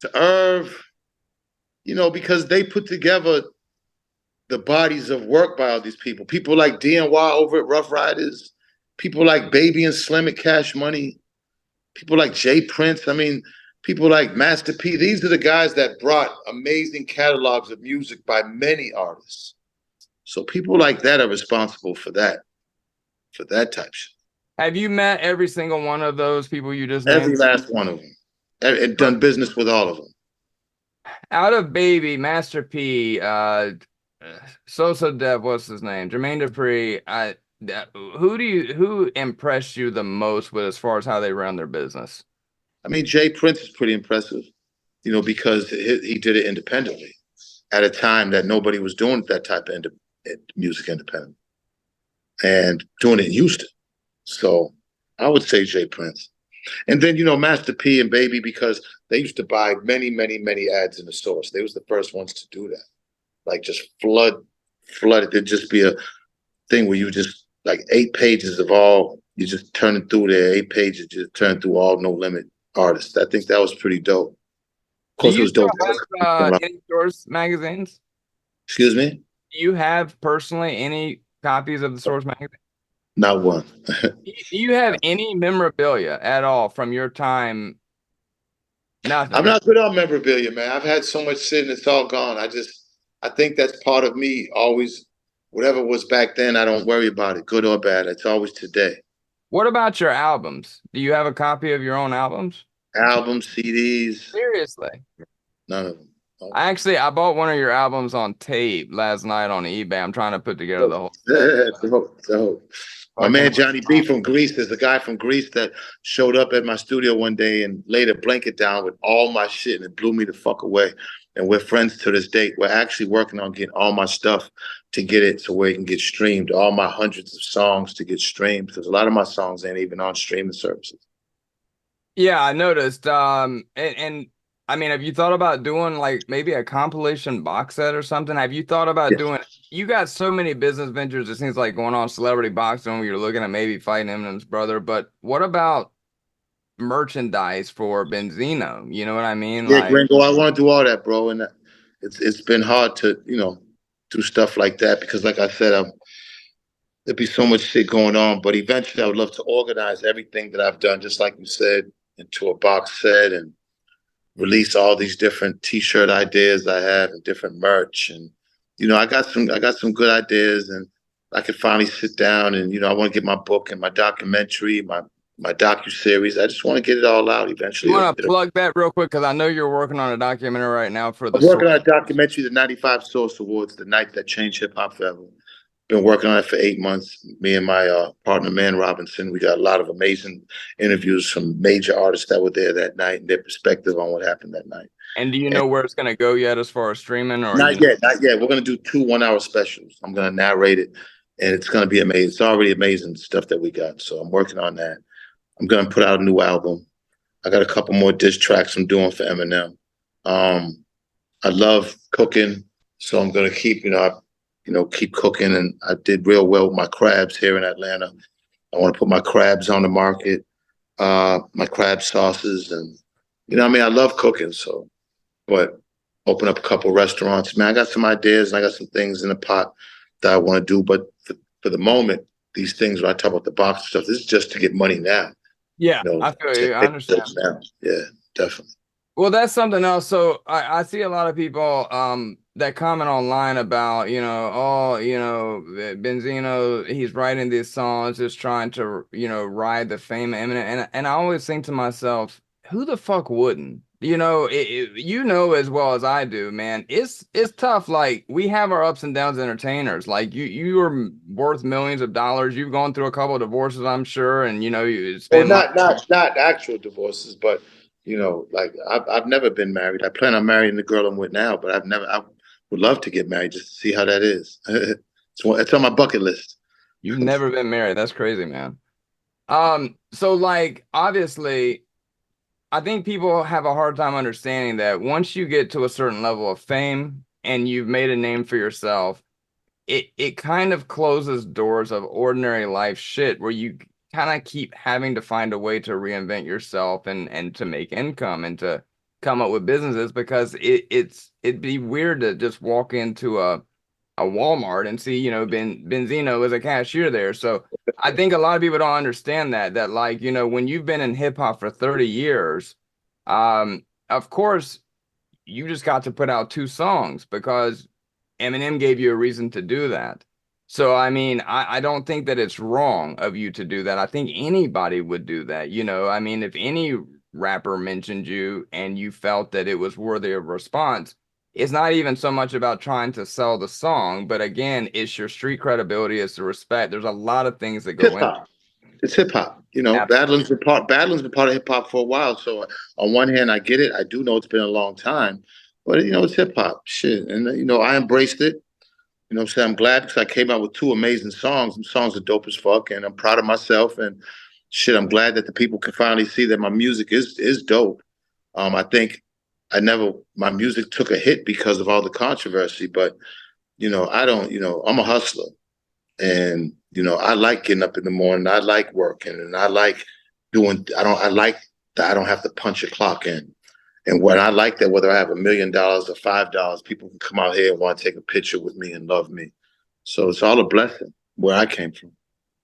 S2: to Irv, because they put together the bodies of work by all these people. People like DNY over at Rough Riders, people like Baby and Slim at Cash Money, people like Jay Prince. I mean, people like Master P. These are the guys that brought amazing catalogs of music by many artists. So people like that are responsible for that type of shit.
S1: Have you met every single one of those people you just named?
S2: Every last one of them. And done business with all of them.
S1: Out of Baby, Master P, Sosa Dev, what's his name? Jermaine Dupri. Who impressed you the most with as far as how they run their business?
S2: I mean, Jay Prince is pretty impressive, because he did it independently at a time that nobody was doing that type of music independent and doing it in Houston. So I would say Jay Prince. And then, Master P and Baby, because they used to buy many, many, many ads in the source. They was the first ones to do that. Like just flood it. There'd just be a thing where you just like 8 pages of all, you just turn it through there, 8 pages, just turn through all No Limit artists. I think that was pretty dope. Of course, it was dope.
S1: Have any Source magazines?
S2: Excuse me?
S1: Do you have personally any copies of the Source magazine?
S2: Not one.
S1: Do you have any memorabilia at all from your time? Nothing.
S2: I'm not good on memorabilia, man. I've had so much shit and it's all gone. I think that's part of me always. Whatever was back then, I don't worry about it, good or bad. It's always today.
S1: What about your albums? Do you have a copy of your own albums?
S2: Albums, CDs.
S1: Seriously?
S2: None of them. Oh.
S1: I bought one of your albums on tape last night on eBay. I'm trying to put together the whole.
S2: Dope. My
S1: fucking
S2: man Johnny B from Greece, there's a guy from Greece that showed up at my studio one day and laid a blanket down with all my shit, and it blew me the fuck away. And we're friends to this date. We're actually working on getting all my stuff to get it so where it can get streamed, all my hundreds of songs to get streamed, because a lot of my songs ain't even on streaming services.
S1: Yeah, I noticed. And I mean, have you thought about doing like maybe a compilation box set or something? Have you thought about
S2: Yeah.
S1: doing? You got so many business ventures. It seems like going on celebrity boxing. You're looking at maybe fighting Eminem's brother, but what about merchandise for Benzino? You know what I mean?
S2: Yeah,
S1: Like,
S2: Gringo, I want to do all that, bro. And it's been hard to, do stuff like that because, like I said, there'd be so much shit going on. But eventually, I would love to organize everything that I've done, just like you said, into a box set and release all these different T-shirt ideas I have and different merch. And I got some good ideas, and I could finally sit down and I want to get my book and my documentary, my docu-series. I just want to get it all out eventually.
S1: you want to plug that real quick because I know you're working on a documentary right now for the
S2: I'm working
S1: Source.
S2: on a documentary, the 95 Source Awards, the night that changed hip hop forever. Been working on it for 8 months. Me and my partner, Man Robinson, we got a lot of amazing interviews from major artists that were there that night and their perspective on what happened that night.
S1: And do you know where it's going to go yet as far as streaming or
S2: Not yet, not yet. We're going to do 2 1-hour specials. I'm going to narrate it, and it's going to be amazing. It's already amazing stuff that we got. So I'm working on that. I'm going to put out a new album. I got a couple more diss tracks I'm doing for Eminem. I love cooking, so I'm going to keep, keep cooking. And I did real well with my crabs here in Atlanta. I want to put my crabs on the market, my crab sauces, and I love cooking. So, but open up a couple restaurants. Man, I got some ideas and I got some things in the pot that I want to do. But for the moment, these things when I talk about the box stuff, this is just to get money now.
S1: Yeah, I feel you. I understand.
S2: Now. Yeah, definitely.
S1: Well, that's something else. So I see a lot of people that comment online about, Benzino, he's writing these songs just trying to, ride the fame of Eminem. And I always think to myself, who the fuck wouldn't? As well as I do, man. It's tough. Like we have our ups and downs, entertainers. Like you are worth millions of dollars. You've gone through a couple of divorces, I'm sure, and you spend
S2: not actual divorces, but like I've never been married. I plan on marrying the girl I'm with now, but I would love to get married just to see how that is. It's on my bucket list.
S1: You've never been married. That's crazy, man. So like obviously I think people have a hard time understanding that once you get to a certain level of fame and you've made a name for yourself, it kind of closes doors of ordinary life shit where you kind of keep having to find a way to reinvent yourself and to make income and to come up with businesses because it'd be weird to just walk into a Walmart and see, Benzino is a cashier there. So I think a lot of people don't understand that like, when you've been in hip hop for 30 years, of course you just got to put out 2 songs because Eminem gave you a reason to do that. So, I mean, I don't think that it's wrong of you to do that. I think anybody would do that. I mean, if any rapper mentioned you and you felt that it was worthy of response, it's not even so much about trying to sell the song, but again, it's your street credibility, it's the respect. There's a lot of things that go in.
S2: It's hip hop. Battling's been part of hip hop for a while. So on one hand, I get it. I do know it's been a long time, but it's hip hop shit. And I embraced it. I'm saying? I'm glad because I came out with 2 amazing songs. The songs are dope as fuck, and I'm proud of myself. And shit, I'm glad that the people can finally see that my music is dope. I think my music took a hit because of all the controversy, but I don't, I'm a hustler, and I like getting up in the morning. I like working, and I like I like that I don't have to punch a clock in. And when I like that, whether I have $1 million or $5, people can come out here and want to take a picture with me and love me. So it's all a blessing where I came from.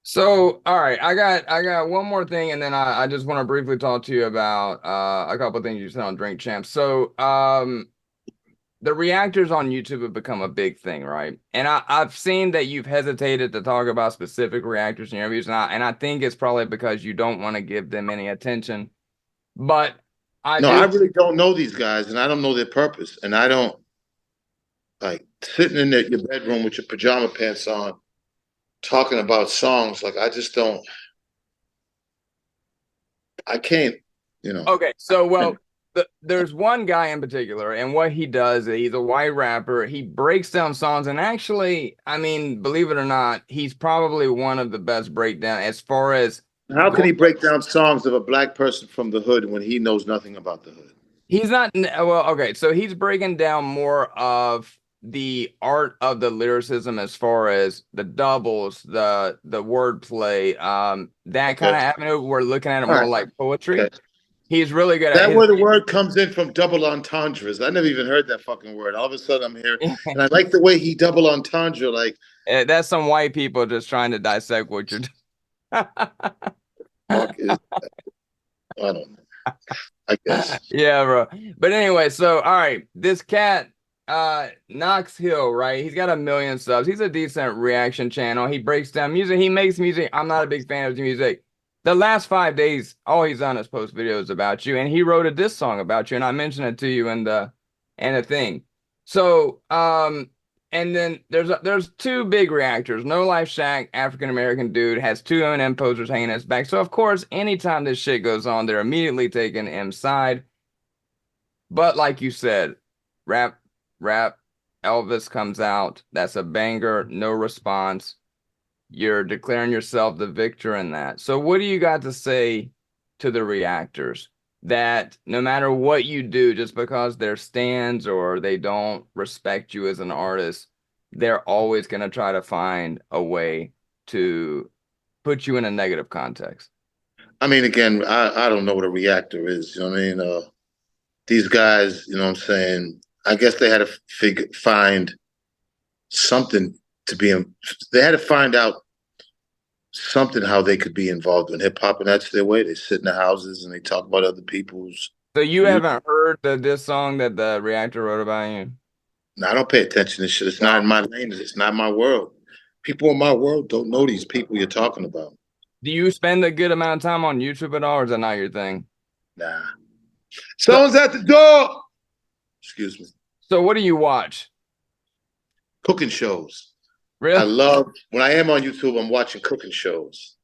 S1: So, all right, I got one more thing, and then I just want to briefly talk to you about a couple of things you said on Drink Champs. So, the reactors on YouTube have become a big thing, right? And I've seen that you've hesitated to talk about specific reactors in your interviews, and I think it's probably because you don't want to give them any attention. But
S2: I really don't know these guys, and I don't know their purpose, and I don't like sitting in your bedroom with your pajama pants on talking about songs, like I just don't. I can't. You know.
S1: Okay, so there's one guy in particular, and what he does, he's a white rapper. He breaks down songs, and actually, I mean, believe it or not, he's probably one of the best breakdown as far as
S2: How can
S1: going.
S2: he break down songs of a black person from the hood when he knows nothing about the hood?
S1: He's not well, okay, so he's breaking down more of the art of the lyricism as far as the doubles, the wordplay, that kind
S2: Okay.
S1: of avenue. We're looking at it
S2: All
S1: more
S2: right.
S1: like poetry.
S2: Okay.
S1: He's really good at
S2: That
S1: his.
S2: where the word comes in from double entendres. I never even heard that fucking word. All of a sudden I'm here. And I like the way he double entendre, like
S1: That's some white people just trying to dissect what you're doing.
S2: fuck is I don't know. I guess.
S1: Yeah, bro. But anyway, so all right, this cat, Knox Hill, right? He's got 1 million subs. He's a decent reaction channel. He breaks down music. He makes music. I'm not a big fan of the music. The last 5 days, all he's done is post videos about you, and he wrote a diss song about you, and I mentioned it to you in the thing. So, and then there's two big reactors. No Life Shack, African American dude, has two Eminem posters hanging in his back. So of course, anytime this shit goes on, they're immediately taking M's side. But like you said, rap, Elvis comes out. That's a banger. No response. You're declaring yourself the victor in that. So what do you got to say to the reactors that no matter what you do, just because they're stands or they don't respect you as an artist, they're always going to try to find a way to put you in a negative context?
S2: I mean, again, I don't know what a reactor is. You know what I mean? These guys, you know what I'm saying? I guess they had to find something to be in. They had to find out something how they could be involved in hip hop, and that's their way. They sit in the houses and they talk about other people's.
S1: So you haven't heard this song that the reactor wrote about you?
S2: No, I don't pay attention to shit. It's not in my lane. It's not my world. People in my world don't know these people you're talking about.
S1: Do you spend a good amount of time on YouTube at all, or is that not your thing?
S2: Nah. Someone's at the door. Excuse me.
S1: So what do you watch?
S2: Cooking shows.
S1: Really?
S2: I love when I am on YouTube. I'm watching cooking shows.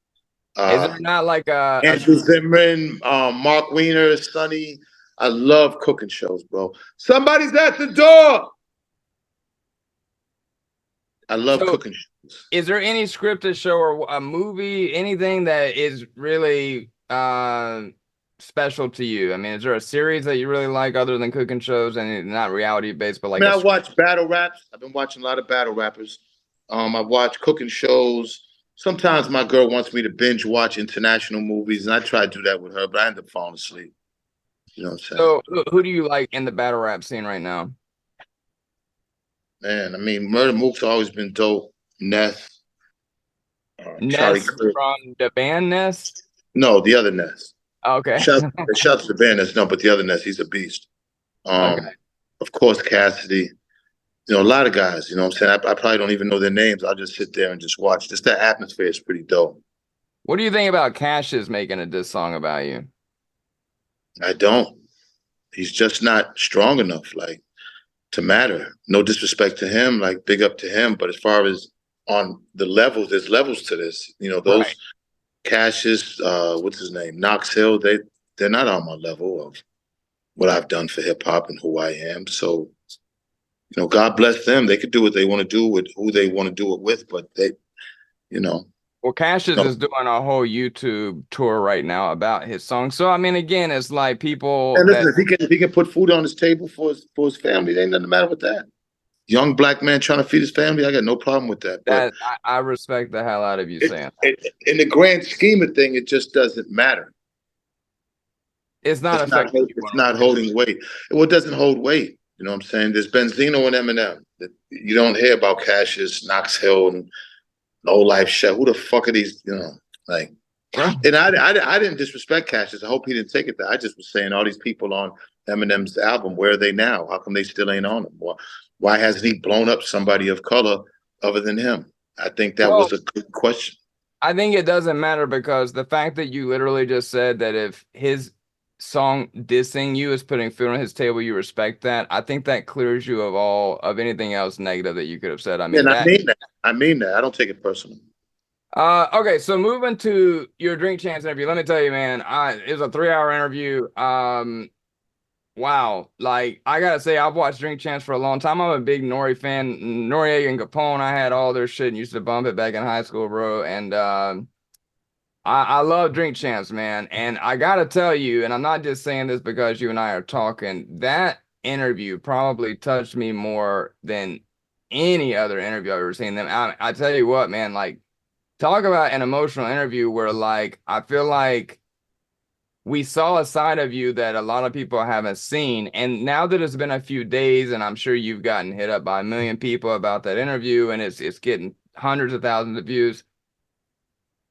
S1: Is there not like
S2: Andrew Zimmern, Mark Weiner, Sonny? I love cooking shows, bro. Somebody's at the door. I love cooking shows.
S1: Is there any scripted show or a movie, anything that is really special to you? I mean, is there a series that you really like other than cooking shows and not reality based, but like
S2: I watch battle raps. I've been watching a lot of battle rappers. I watch cooking shows. Sometimes my girl wants me to binge watch international movies, and I try to do that with her, but I end up falling asleep. You know what I'm saying?
S1: So who do you like in the battle rap scene right now?
S2: Man, I mean, Murder Mook's always been dope. Ness.
S1: Ness from the band Ness?
S2: No, the other Ness.
S1: Okay.
S2: Shout to the band Ness. No, but the other Ness, he's a beast.
S1: Okay.
S2: Of course, Cassidy. You know, a lot of guys, you know what I'm saying? I probably don't even know their names. I'll just sit there and just watch. Just that atmosphere is pretty dope.
S1: What do you think about Cassius making a diss song about you?
S2: I don't. He's just not strong enough, like, to matter. No disrespect to him, like, big up to him. But as far as on the levels, there's levels to this. You know, those Cassius, what's his name? Knox Hill, they're not on my level of what I've done for hip hop and who I am. So, you know, God bless them. They could do what they want to do with who they want to do it with, but they, you know.
S1: Well, Cassius is doing a whole YouTube tour right now about his song. So, I mean, again, it's like people.
S2: And listen, if he can put food on his table for his family, there ain't nothing the matter with that. Young black man trying to feed his family, I got no problem with that. But
S1: I respect the hell out of you saying
S2: that. In the grand scheme of thing, it just doesn't matter.
S1: It's not
S2: holding weight. Well, it doesn't hold weight. You know what I'm saying? There's Benzino and Eminem. You don't hear about Cassius, Knox Hill, and No Life Shack. Who the fuck are these? You know, like. And I didn't disrespect Cassius. I hope he didn't take it there. I just was saying all these people on Eminem's album, where are they now? How come they still ain't on him? Why hasn't he blown up somebody of color other than him? I think that was a good question.
S1: I think it doesn't matter because the fact that you literally just said that if his song dissing you is putting food on his table, you respect that. I think that clears you of anything else negative that you could have said. I mean,
S2: I mean that. I don't take it personally.
S1: Okay, so moving to your Drink Champs interview, let me tell you, man, it was a 3 hour interview. Wow, like I gotta say, I've watched Drink Champs for a long time. I'm a big Nori fan. Noriega and Capone, I had all their shit and used to bump it back in high school, bro. And I love Drink Champs, man. And I gotta tell you, and I'm not just saying this because you and I are talking, that interview probably touched me more than any other interview I've ever seen them. I tell you what, man, like talk about an emotional interview where like I feel like we saw a side of you that a lot of people haven't seen. And now that it's been a few days, and I'm sure you've gotten hit up by a million people about that interview, and it's getting hundreds of thousands of views.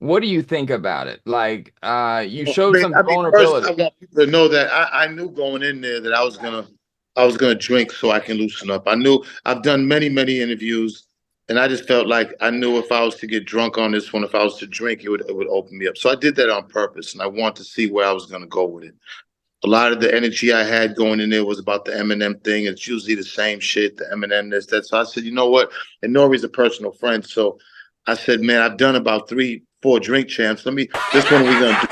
S1: What do you think about it? Like, you
S2: Well,
S1: showed some
S2: I mean, first I
S1: vulnerability.
S2: want people to know that I knew going in there that I was gonna drink so I can loosen up. I knew I've done many interviews, and I just felt like I knew if I was to get drunk on this one, if I was to drink, it would open me up. So I did that on purpose, and I wanted to see where I was gonna go with it. A lot of the energy I had going in there was about the Eminem thing. It's usually the same shit, the Eminem this, that. So I said, you know what? And Nori's a personal friend, so I said, man, I've done about 3, 4 drink champs. This one we're gonna do.